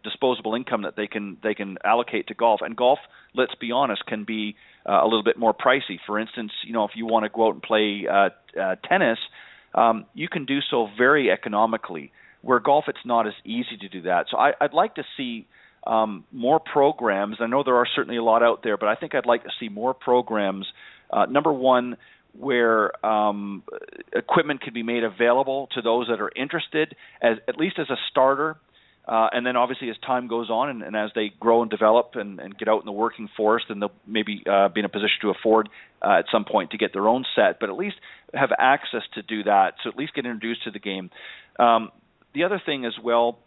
disposable income that they can allocate to golf, and golf, let's be honest, can be a little bit more pricey. For instance, if you want to go out and play tennis, you can do so very economically. Where golf, it's not as easy to do that. So I'd like to see more programs. I know there are certainly a lot out there, but I think I'd like to see more programs. Number one, where equipment can be made available to those that are interested, at least as a starter. And then obviously as time goes on and as they grow and develop and get out in the working force, then they'll maybe be in a position to afford at some point to get their own set, but at least have access to do that, so at least get introduced to the game. The other thing as well,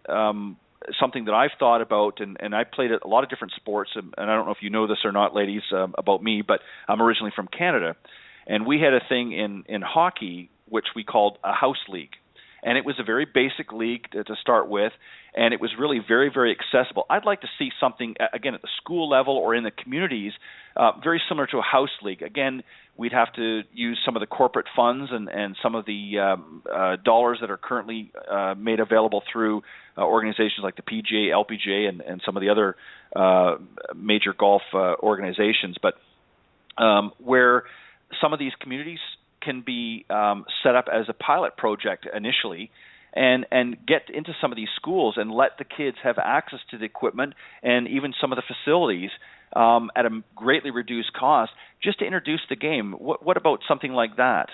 something that I've thought about, and I played a lot of different sports, and I don't know if you know this or not, ladies, about me, but I'm originally from Canada, and we had a thing in hockey which we called a house league. And it was a very basic league to start with, and it was really very, very accessible. I'd like to see something, again, at the school level or in the communities, very similar to a house league. Again, we'd have to use some of the corporate funds and some of the dollars that are currently made available through organizations like the PGA, LPGA, and some of the other major golf organizations. But where some of these communities can be set up as a pilot project initially and get into some of these schools and let the kids have access to the equipment and even some of the facilities at a greatly reduced cost just to introduce the game. What about something like that?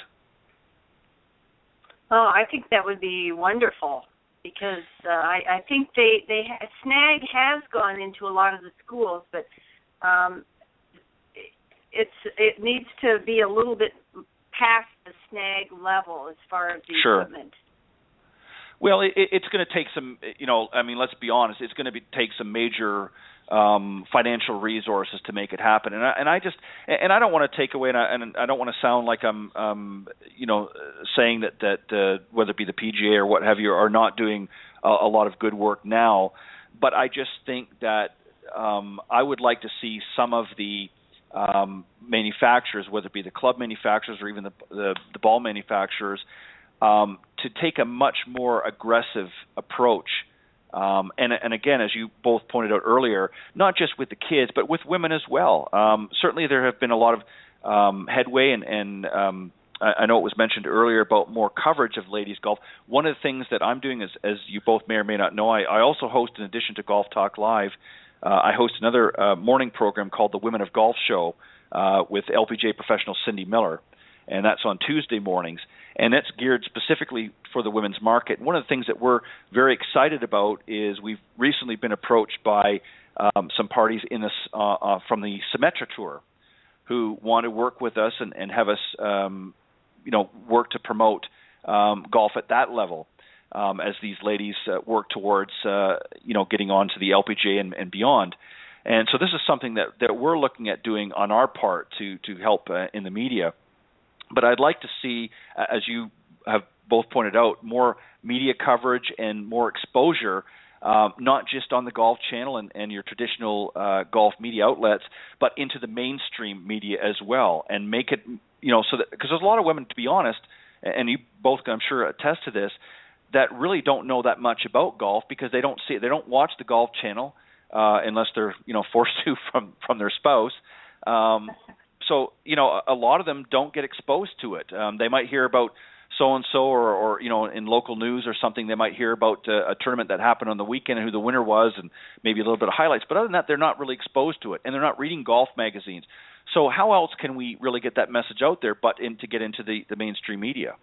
Oh, I think that would be wonderful because I think Snag has gone into a lot of the schools, but it needs to be a little bit past the Snag level as far as the equipment. Well, it's going to take some, let's be honest, it's going to take some major financial resources to make it happen. And I don't want to take away, and I don't want to sound like I'm saying that whether it be the PGA or what have you are not doing a lot of good work now, but I just think that I would like to see some of the manufacturers, whether it be the club manufacturers or even the ball manufacturers, to take a much more aggressive approach. And again, as you both pointed out earlier, not just with the kids, but with women as well. Certainly there have been a lot of headway, and I know it was mentioned earlier about more coverage of ladies golf. One of the things that I'm doing is, as you both may or may not know, I also host, in addition to Golf Talk Live, I host another morning program called the Women of Golf Show with LPGA professional Cindy Miller, and that's on Tuesday mornings, and that's geared specifically for the women's market. One of the things that we're very excited about is we've recently been approached by some parties in this from the Symetra Tour who want to work with us and have us work to promote golf at that level. As these ladies work towards, getting on to the LPGA and beyond. And so this is something that we're looking at doing on our part to help in the media. But I'd like to see, as you have both pointed out, more media coverage and more exposure, not just on the Golf Channel and your traditional golf media outlets, but into the mainstream media as well, and make it, so that, because there's a lot of women, to be honest, and you both, I'm sure, attest to this, that really don't know that much about golf because they don't see it. They don't watch the Golf Channel unless they're forced to from their spouse. So a lot of them don't get exposed to it. They might hear about so and so, or in local news or something. They might hear about a tournament that happened on the weekend and who the winner was, and maybe a little bit of highlights. But other than that, they're not really exposed to it, and they're not reading golf magazines. So how else can we really get that message out there but to get into the mainstream media?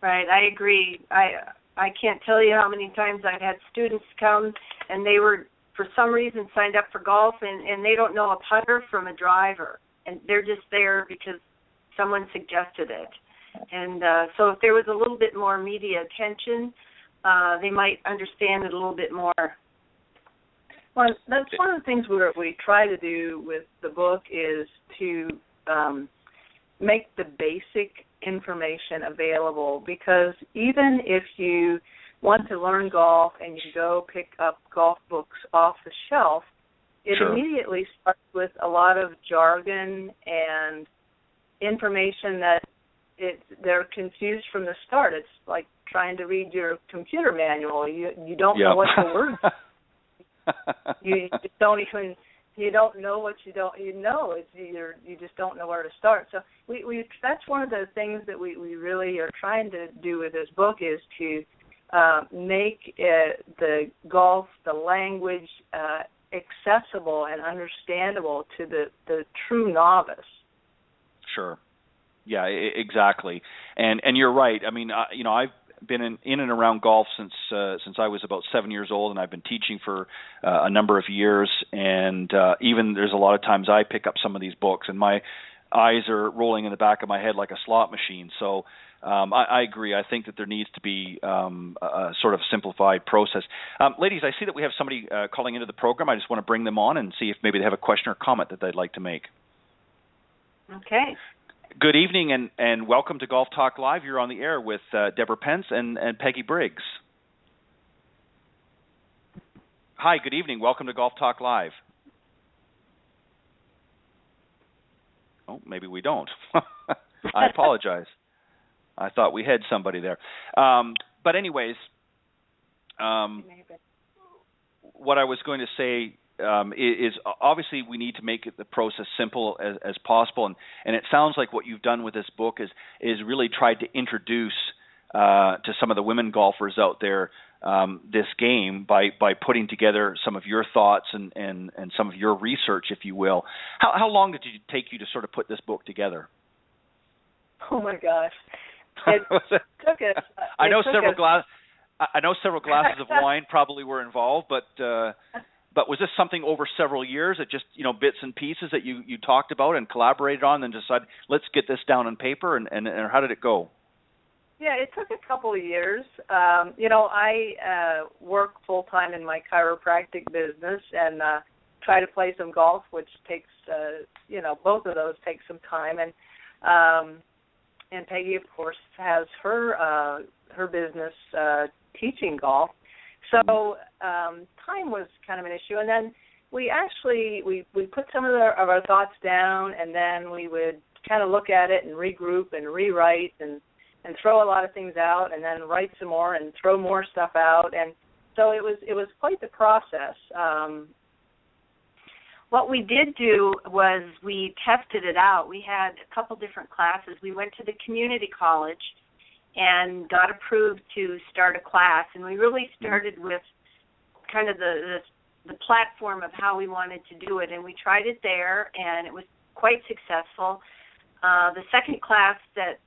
Right, I agree. I can't tell you how many times I've had students come and they were, for some reason, signed up for golf and they don't know a putter from a driver. And they're just there because someone suggested it. And so if there was a little bit more media attention, they might understand it a little bit more. Well, that's one of the things we try to do with the book is to make the basic information available, because even if you want to learn golf and you go pick up golf books off the shelf, it immediately starts with a lot of jargon and information that they're confused from the start. It's like trying to read your computer manual. You don't know what the words are. You don't know what you know. It's either you just don't know where to start. So we that's one of the things that we really are trying to do with this book is to make the golf, the language, accessible and understandable to the true novice. Sure. Yeah, exactly. And you're right. I mean, I've been in and around golf since I was about 7 years old, and I've been teaching for a number of years. And even there's a lot of times I pick up some of these books, and my eyes are rolling in the back of my head like a slot machine. So I agree. I think that there needs to be a sort of simplified process. Ladies, I see that we have somebody calling into the program. I just want to bring them on and see if maybe they have a question or comment that they'd like to make. Okay. Good evening and welcome to Golf Talk Live. You're on the air with Debra Pentz and Peggy Briggs. Hi, good evening. Welcome to Golf Talk Live. Oh, maybe we don't. I apologize. I thought we had somebody there. But anyways, what I was going to say is obviously we need to make the process simple as possible, and it sounds like what you've done with this book is really tried to introduce to some of the women golfers out there this game by putting together some of your thoughts and some of your research, if you will. How long did it take you to sort of put this book together? Oh my gosh, it took us. I know several glasses of wine probably were involved, but was this something over several years? It just bits and pieces that you talked about and collaborated on, and decided let's get this down on paper, and how did it go? Yeah, it took a couple of years. I work full time in my chiropractic business and try to play some golf, which takes both of those take some time, and Peggy, of course, has her business teaching golf. So time was kind of an issue, and then we put some of our thoughts down, and then we would kind of look at it and regroup and rewrite and throw a lot of things out, and then write some more and throw more stuff out, and so it was quite the process. What we did do was we tested it out. We had a couple different classes. We went to the community college and got approved to start a class, and we really started with kind of the platform of how we wanted to do it, and we tried it there, and it was quite successful. The second class, that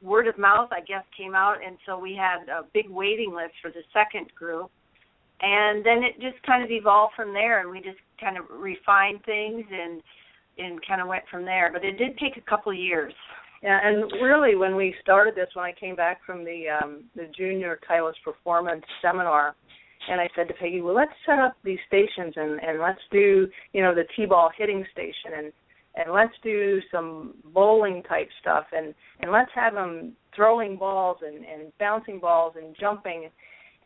word of mouth, I guess, came out, and so we had a big waiting list for the second group. And then it just kind of evolved from there, and we just kind of refined things and kind of went from there. But it did take a couple of years. Yeah, and really when we started this, when I came back from the Junior Titleist Performance Seminar, and I said to Peggy, well, let's set up these stations and let's do, the T-ball hitting station and let's do some bowling type stuff and let's have them throwing balls and bouncing balls and jumping.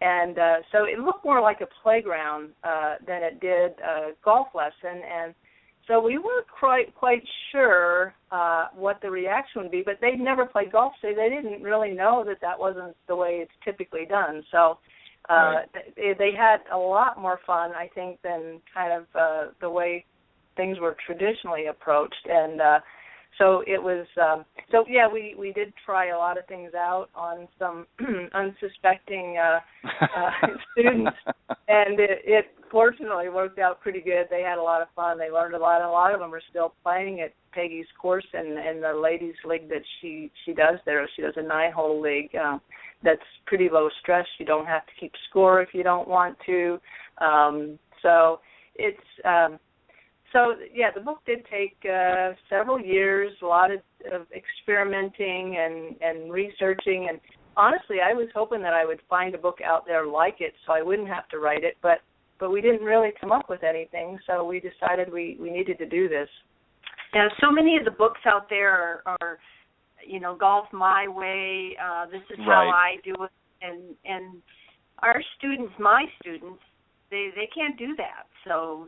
And so it looked more like a playground than it did a golf lesson. And so we weren't quite sure what the reaction would be, but they'd never played golf, so they didn't really know that wasn't the way it's typically done. So they had a lot more fun, I think, than kind of the way things were traditionally approached. And so it was, we did try a lot of things out on some unsuspecting students, and it fortunately worked out pretty good. They had a lot of fun. They learned a lot. A lot of them are still playing at Peggy's course and the ladies' league that she does there. She does a 9-hole league that's pretty low stress. You don't have to keep score if you don't want to. So it's... the book did take several years, a lot of experimenting and researching. And honestly, I was hoping that I would find a book out there like it so I wouldn't have to write it. But we didn't really come up with anything, so we decided we needed to do this. Yeah, so many of the books out there are Golf My Way, this is how I do it. And our students, my students, they can't do that. So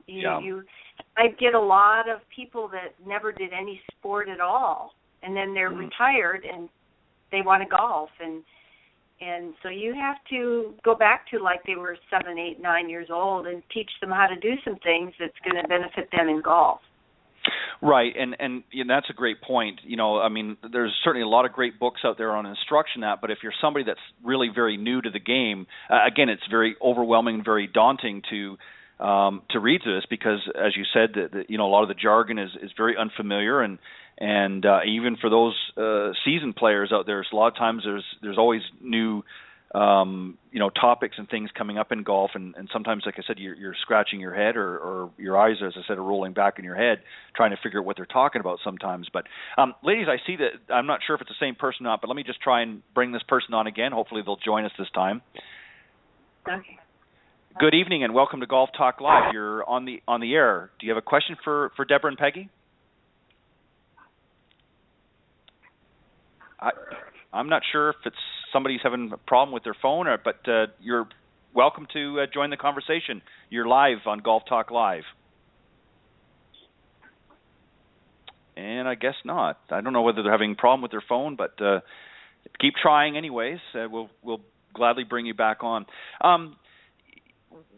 I get a lot of people that never did any sport at all, and then they're retired and they want to golf, and so you have to go back to like they were 7, 8, 9 years old and teach them how to do some things that's going to benefit them in golf. Right, and that's a great point. There's certainly a lot of great books out there on instruction but if you're somebody that's really very new to the game, again, it's very overwhelming and very daunting to read through this because, as you said, a lot of the jargon is very unfamiliar, and even for those seasoned players out there, a lot of times there's always new topics and things coming up in golf, and sometimes, like I said, you're scratching your head or your eyes, as I said, are rolling back in your head, trying to figure out what they're talking about sometimes. But ladies, I see that I'm not sure if it's the same person or not, but let me just try and bring this person on again. Hopefully they'll join us this time. Okay. Good evening and welcome to Golf Talk Live. You're on the air. Do you have a question for Debra and Peggy? I'm not sure if it's somebody's having a problem with their phone, but you're welcome to join the conversation. You're live on Golf Talk Live. And I guess not. I don't know whether they're having a problem with their phone, but keep trying anyways. We'll gladly bring you back on.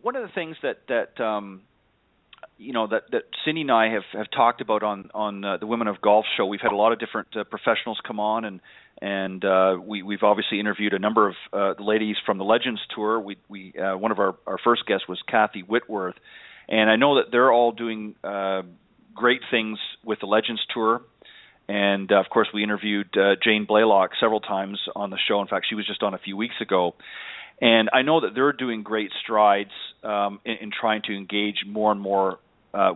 One of the things that Cindy and I have talked about on the Women of Golf show, we've had a lot of different professionals come on, and we've obviously interviewed a number of the ladies from the Legends Tour. We one of our first guests was Kathy Whitworth, and I know that they're all doing great things with the Legends Tour. And of course, we interviewed Jane Blaylock several times on the show. In fact, she was just on a few weeks ago. And I know that they're doing great strides in trying to engage more and more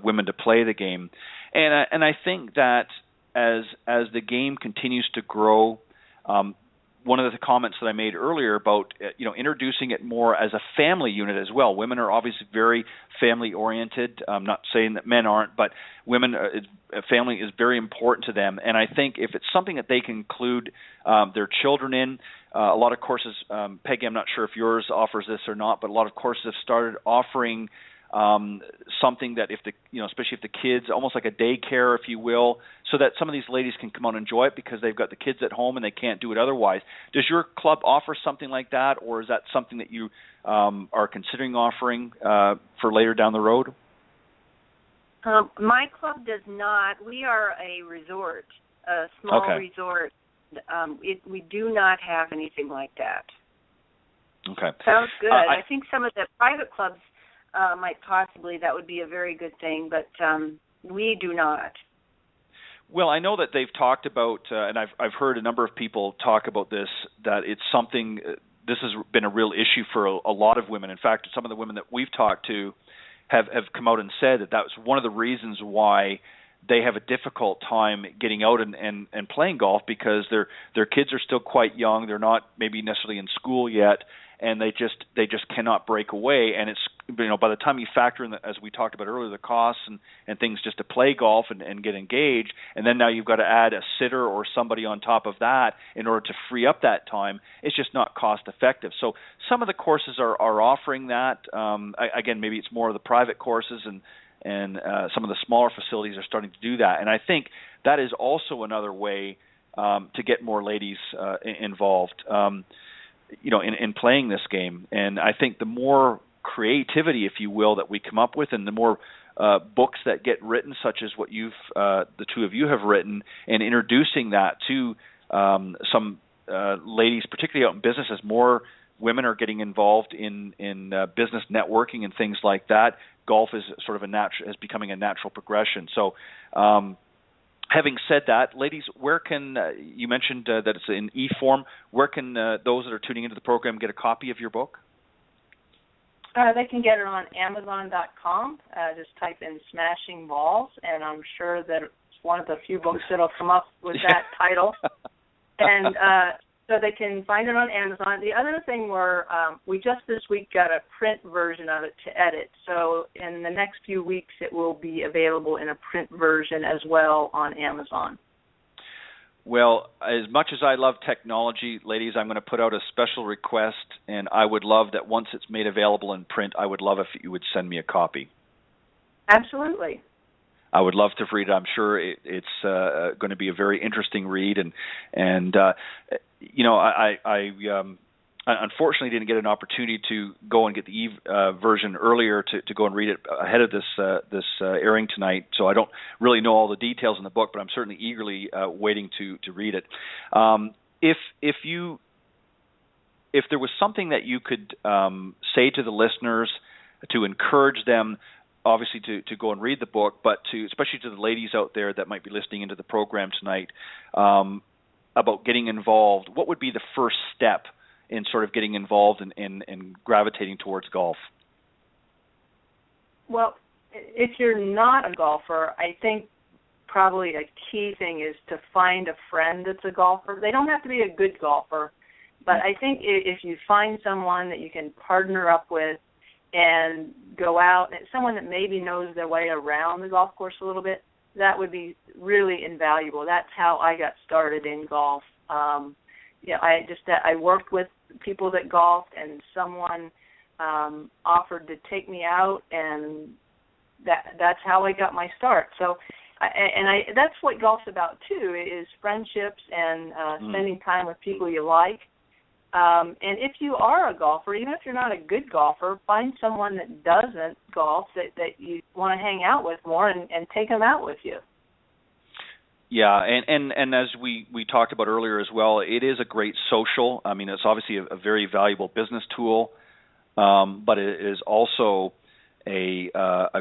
women to play the game. And I think that as the game continues to grow, one of the comments that I made earlier about introducing it more as a family unit as well. Women are obviously very family oriented. I'm not saying that men aren't, but women, family is very important to them. And I think if it's something that they can include their children in, a lot of courses, Peggy, I'm not sure if yours offers this or not, but a lot of courses have started offering something that especially if the kids, almost like a daycare, if you will, so that some of these ladies can come out and enjoy it because they've got the kids at home and they can't do it otherwise. Does your club offer something like that, or is that something that you are considering offering for later down the road? My club does not. We are a resort, a small resort. We do not have anything like that. Okay. Sounds good. I think some of the private clubs might possibly, that would be a very good thing, but we do not. Well, I know that they've talked about, and I've heard a number of people talk about this, that it's something, this has been a real issue for a lot of women. In fact, some of the women that we've talked to have come out and said that was one of the reasons why they have a difficult time getting out and playing golf, because their kids are still quite young. They're not maybe necessarily in school yet, and they just cannot break away. And it's by the time you factor in, as we talked about earlier, the costs and things just to play golf and get engaged, and then now you've got to add a sitter or somebody on top of that in order to free up that time, it's just not cost effective. So some of the courses are offering that. Again, maybe it's more of the private courses, and some of the smaller facilities are starting to do that. And I think that is also another way to get more ladies involved, in playing this game. And I think the more creativity, if you will, that we come up with, and the more books that get written, such as what the two of you have written, and introducing that to some ladies, particularly out in business, as more women are getting involved in business networking and things like that, golf is sort of is becoming a natural progression. So, having said that, ladies, where can you mentioned that it's in e-form? Where can those that are tuning into the program get a copy of your book? They can get it on Amazon.com. Just type in Smashing Balls, and I'm sure that it's one of the few books that'll come up with that title. And so they can find it on Amazon. The other thing we just this week got a print version of it to edit. So in the next few weeks, it will be available in a print version as well on Amazon. Well, as much as I love technology, ladies, I'm going to put out a special request, and I would love that once it's made available in print, I would love if you would send me a copy. Absolutely. I would love to read it. I'm sure it's going to be a very interesting read, and I unfortunately didn't get an opportunity to go and get the version earlier to go and read it ahead of this airing tonight. So I don't really know all the details in the book, but I'm certainly eagerly waiting to read it. If there was something that you could say to the listeners to encourage them, obviously to go and read the book, but especially to the ladies out there that might be listening into the program tonight, about getting involved, what would be the first step in sort of getting involved and gravitating towards golf? Well, if you're not a golfer, I think probably a key thing is to find a friend that's a golfer. They don't have to be a good golfer, but I think if you find someone that you can partner up with and go out, and someone that maybe knows their way around the golf course a little bit, that would be really invaluable. That's how I got started in golf. I worked with people that golfed, and someone offered to take me out, and that's how I got my start. So, that's what golf's about too, is friendships and spending time with people you like. And if you are a golfer, even if you're not a good golfer, find someone that doesn't golf that you want to hang out with more and take them out with you. Yeah, and as we talked about earlier as well, it is a great social. I mean, it's obviously a very valuable business tool, but it is also a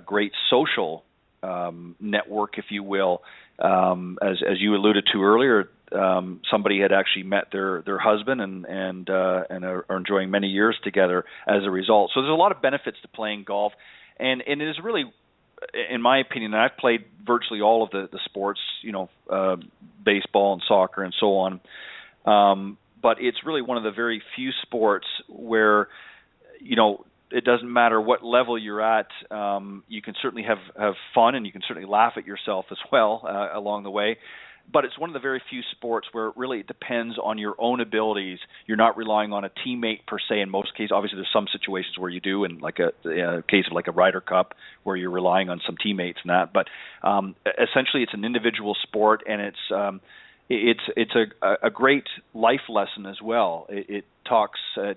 great social network, if you will. As you alluded to earlier, somebody had actually met their husband and are enjoying many years together as a result. So there's a lot of benefits to playing golf, and it is really, in my opinion, and I've played virtually all of the sports, baseball and soccer and so on, but it's really one of the very few sports where, it doesn't matter what level you're at, you can certainly have fun, and you can certainly laugh at yourself as well along the way. But it's one of the very few sports where really it depends on your own abilities. You're not relying on a teammate per se in most cases. Obviously, there's some situations where you do, in like a case of like a Ryder Cup where you're relying on some teammates and that. But essentially, it's an individual sport, and it's a great life lesson as well. It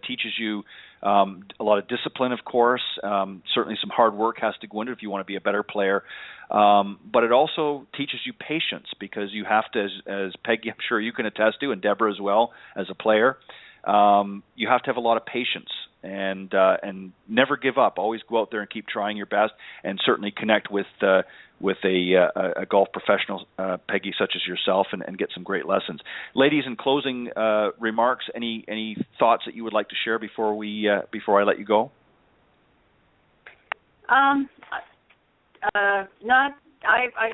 teaches you a lot of discipline, of course. Certainly some hard work has to go into it if you want to be a better player. But it also teaches you patience, because you have to, as Peggy, I'm sure you can attest to, and Debra as well, as a player, you have to have a lot of patience and never give up. Always go out there and keep trying your best, and certainly connect with a golf professional, Peggy, such as yourself, and get some great lessons. Ladies, in closing remarks, any thoughts that you would like to share before I let you go? I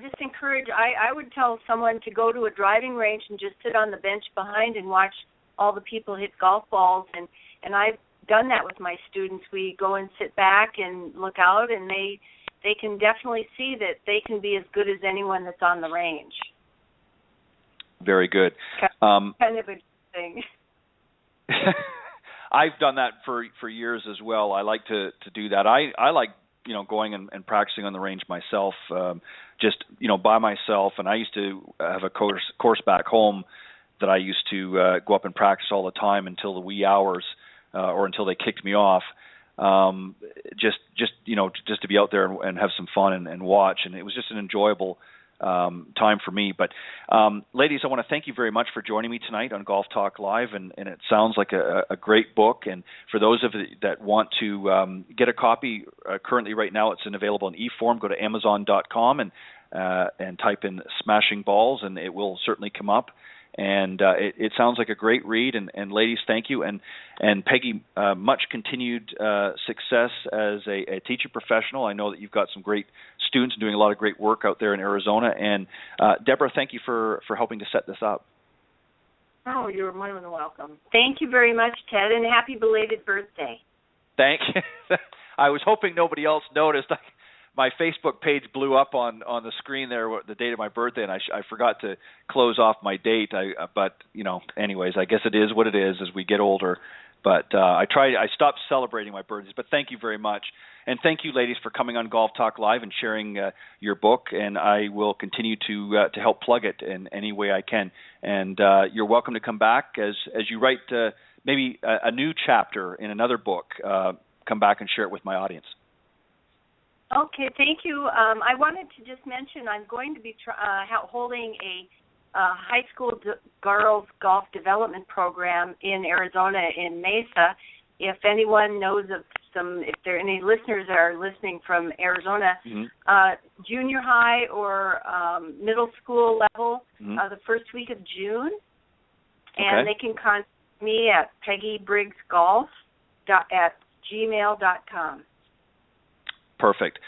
just encourage, I would tell someone to go to a driving range and just sit on the bench behind and watch all the people hit golf balls, and I've done that with my students. We go and sit back and look out, and they can definitely see that they can be as good as anyone that's on the range. Very good. Kind of a thing. I've done that for years as well. I like to do that. I like going and practicing on the range myself, just by myself. And I used to have a course back home that I used to go up and practice all the time until the wee hours, or until they kicked me off. Just to be out there and have some fun and watch, and it was just an enjoyable time for me. But ladies, I want to thank you very much for joining me tonight on Golf Talk Live, and it sounds like a great book. And for those of you that want to get a copy, currently right now it's available in e-form. Go to Amazon.com and type in Smashing Balls, and it will certainly come up. And it sounds like a great read. And ladies, thank you. And Peggy, much continued success as a teaching professional. I know that you've got some great students doing a lot of great work out there in Arizona. And Debra, thank you for helping to set this up. Oh, you're more than welcome. Thank you very much, Ted, and happy belated birthday. Thank you. I was hoping nobody else noticed. My Facebook page blew up on the screen there, the date of my birthday, and I forgot to close off my date. But anyways, I guess it is what it is as we get older. But I stopped celebrating my birthdays. But thank you very much, and thank you, ladies, for coming on Golf Talk Live and sharing your book. And I will continue to help plug it in any way I can. And you're welcome to come back as you write maybe a new chapter in another book. Come back and share it with my audience. Okay, thank you. I wanted to just mention I'm going to be holding a high school girls golf development program in Arizona in Mesa. If anyone knows of if there are any listeners that are listening from Arizona, junior high or middle school level, the first week of June, and they can contact me at peggybriggsgolf@gmail.com. Perfect.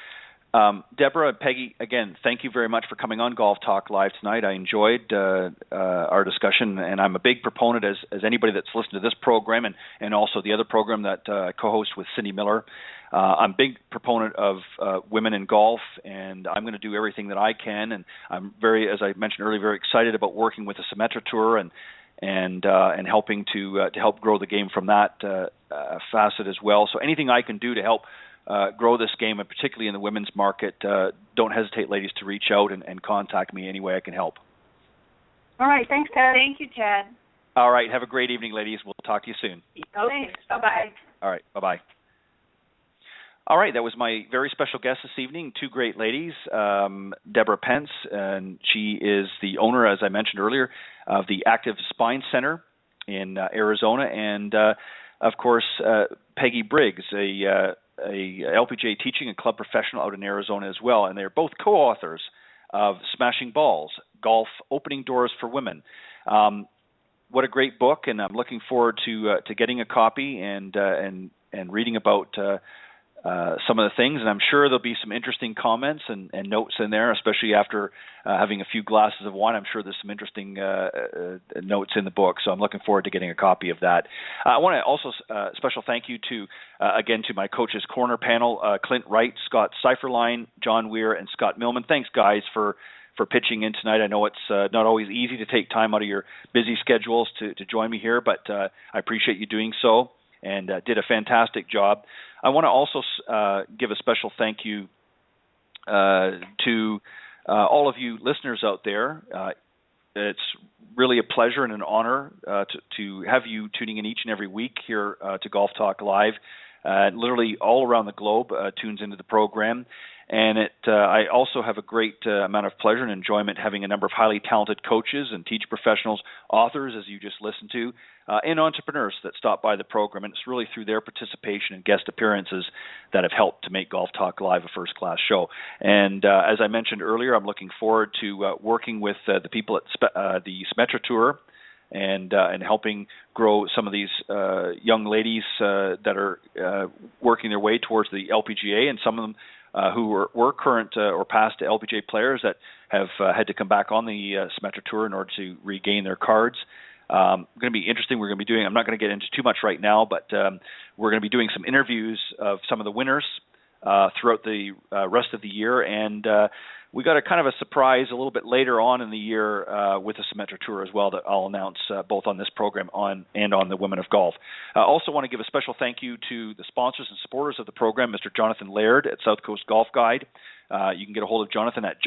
Debra and Peggy, again, thank you very much for coming on Golf Talk Live tonight. I enjoyed our discussion, and I'm a big proponent, as anybody that's listened to this program and also the other program that I co-host with Cindy Miller. I'm a big proponent of women in golf, and I'm going to do everything that I can. And I'm very, as I mentioned earlier, very excited about working with the Symetra Tour and helping to help grow the game from that facet as well. So anything I can do to help grow this game, and particularly in the women's market, don't hesitate, ladies, to reach out and contact me any way I can help. All right. Thanks, Ted. Thank you, Ted. All right. Have a great evening, ladies. We'll talk to you soon. Thanks. Bye-bye. All right. Bye-bye. All right. That was my very special guest this evening, two great ladies, Debra Pentz, and she is the owner, as I mentioned earlier, of the Active Spine Center in Arizona, and, of course, Peggy Briggs, a LPGA teaching and club professional out in Arizona as well, and they're both co-authors of Smashing Balls, Golf Opening Doors for Women. What a great book, and I'm looking forward to getting a copy and reading about some of the things, and I'm sure there'll be some interesting comments and notes in there, especially after having a few glasses of wine. I'm sure there's some interesting notes in the book, so I'm looking forward to getting a copy of that. I want to also special thank you to my Coach's Corner panel, Clint Wright, Scott Seiferlein, John Weir, and Scott Millman. Thanks, guys, for pitching in tonight. I know it's not always easy to take time out of your busy schedules to join me here, but I appreciate you doing so and did a fantastic job. I want to also give a special thank you to all of you listeners out there. It's really a pleasure and an honor to have you tuning in each and every week here to Golf Talk Live. Literally all around the globe tunes into the program. And I also have a great amount of pleasure and enjoyment having a number of highly talented coaches and teach professionals, authors, as you just listened to, and entrepreneurs that stop by the program. And it's really through their participation and guest appearances that have helped to make Golf Talk Live a first-class show. And as I mentioned earlier, I'm looking forward to working with the people at the Symetra Tour and helping grow some of these young ladies that are working their way towards the LPGA, and some of them who were current or past LPGA players that have had to come back on the Symetra Tour in order to regain their cards. Going to be interesting. We're going to be doing, I'm not going to get into too much right now, but we're going to be doing some interviews of some of the winners throughout the rest of the year, and we got a kind of a surprise a little bit later on in the year with the Symetra Tour as well that I'll announce both on this program and on the Women of Golf. I also want to give a special thank you to the sponsors and supporters of the program, Mr. Jonathan Laird at South Coast Golf Guide. You can get a hold of Jonathan at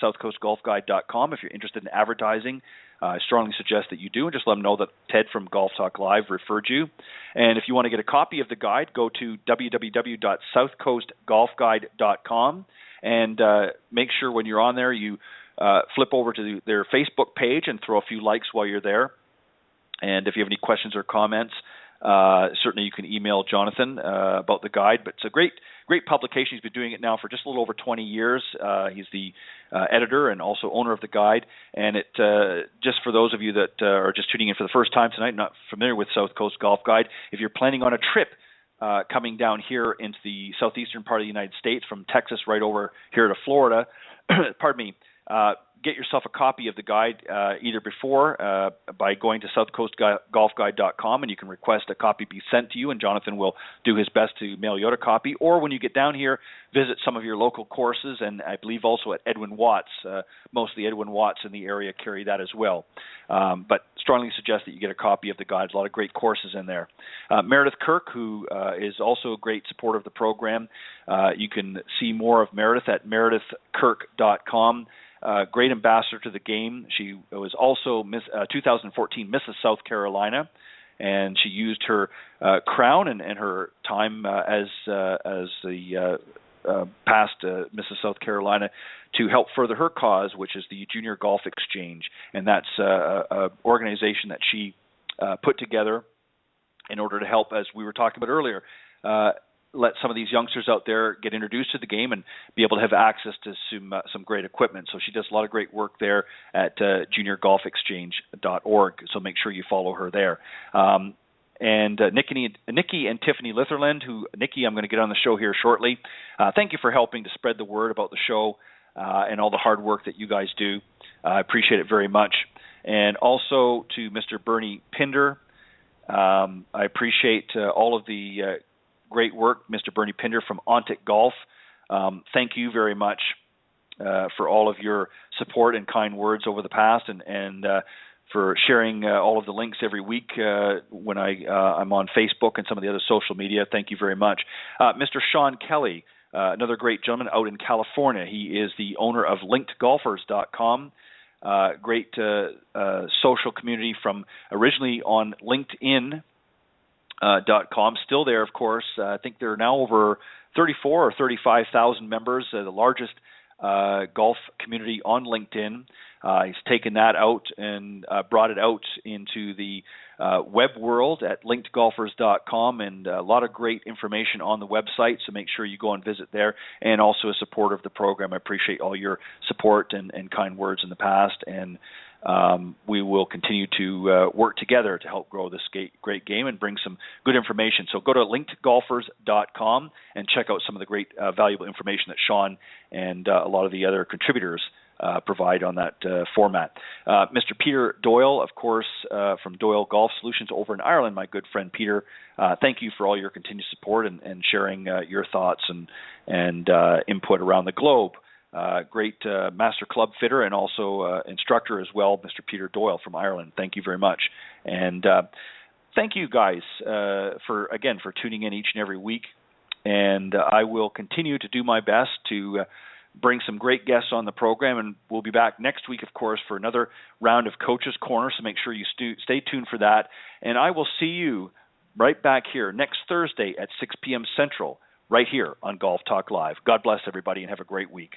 southcoastgolfguide.com if you're interested in advertising. I strongly suggest that you do, and just let them know that Ted from Golf Talk Live referred you. And if you want to get a copy of the guide, go to www.southcoastgolfguide.com and make sure when you're on there you flip over to their Facebook page and throw a few likes while you're there. And if you have any questions or comments, certainly you can email Jonathan about the guide. But it's a great publication. He's been doing it now for just a little over 20 years. He's the editor and also owner of the guide. And it just for those of you that are just tuning in for the first time tonight, not familiar with South Coast Golf Guide, if you're planning on a trip coming down here into the southeastern part of the United States from Texas right over here to Florida, pardon me, get yourself a copy of the guide either before by going to southcoastgolfguide.com, and you can request a copy be sent to you, and Jonathan will do his best to mail you out a copy. Or when you get down here, visit some of your local courses, and I believe also at Edwin Watts. Mostly Edwin Watts in the area carry that as well. But strongly suggest that you get a copy of the guide. A lot of great courses in there. Meredith Kirk, who is also a great supporter of the program. You can see more of Meredith at meredithkirk.com. Great ambassador to the game. She was also 2014 Mrs. South Carolina, and she used her crown and her time as the past Mrs. South Carolina to help further her cause, which is the Junior Golf Exchange, and that's an organization that she put together in order to help, as we were talking about earlier, let some of these youngsters out there get introduced to the game and be able to have access to some great equipment. So she does a lot of great work there at juniorgolfexchange.org. So make sure you follow her there. And Nikki and Tiffany Litherland, Nikki, I'm going to get on the show here shortly. Thank you for helping to spread the word about the show and all the hard work that you guys do. I appreciate it very much. And also to Mr. Bernie Pinder, I appreciate all of the great work, Mr. Bernie Pinder from Ontic Golf. Thank you very much for all of your support and kind words over the past, and for sharing all of the links every week when I'm on Facebook and some of the other social media. Thank you very much. Mr. Sean Kelly, another great gentleman out in California. He is the owner of LinkedGolfers.com. Great social community from originally on LinkedIn.com, still there, of course. I think there are now over 34 or 35,000 members, the largest golf community on LinkedIn. He's taken that out and brought it out into the web world at linkedgolfers.com, and a lot of great information on the website, so make sure you go and visit there, and also a supporter of the program. I appreciate all your support and kind words in the past, and we will continue to work together to help grow this great game and bring some good information. So go to linkedgolfers.com and check out some of the great valuable information that Sean and a lot of the other contributors provide on that format. Mr. Peter Doyle, of course, from Doyle Golf Solutions over in Ireland, my good friend Peter, thank you for all your continued support and sharing your thoughts and input around the globe. Great master club fitter and also instructor as well, Mr. Peter Doyle from Ireland. Thank you very much. And thank you guys for tuning in each and every week. And I will continue to do my best to bring some great guests on the program, and we'll be back next week, of course, for another round of Coach's Corner, so make sure you stay tuned for that. And I will see you right back here next Thursday at 6 p.m. Central, right here on Golf Talk Live. God bless everybody, and have a great week.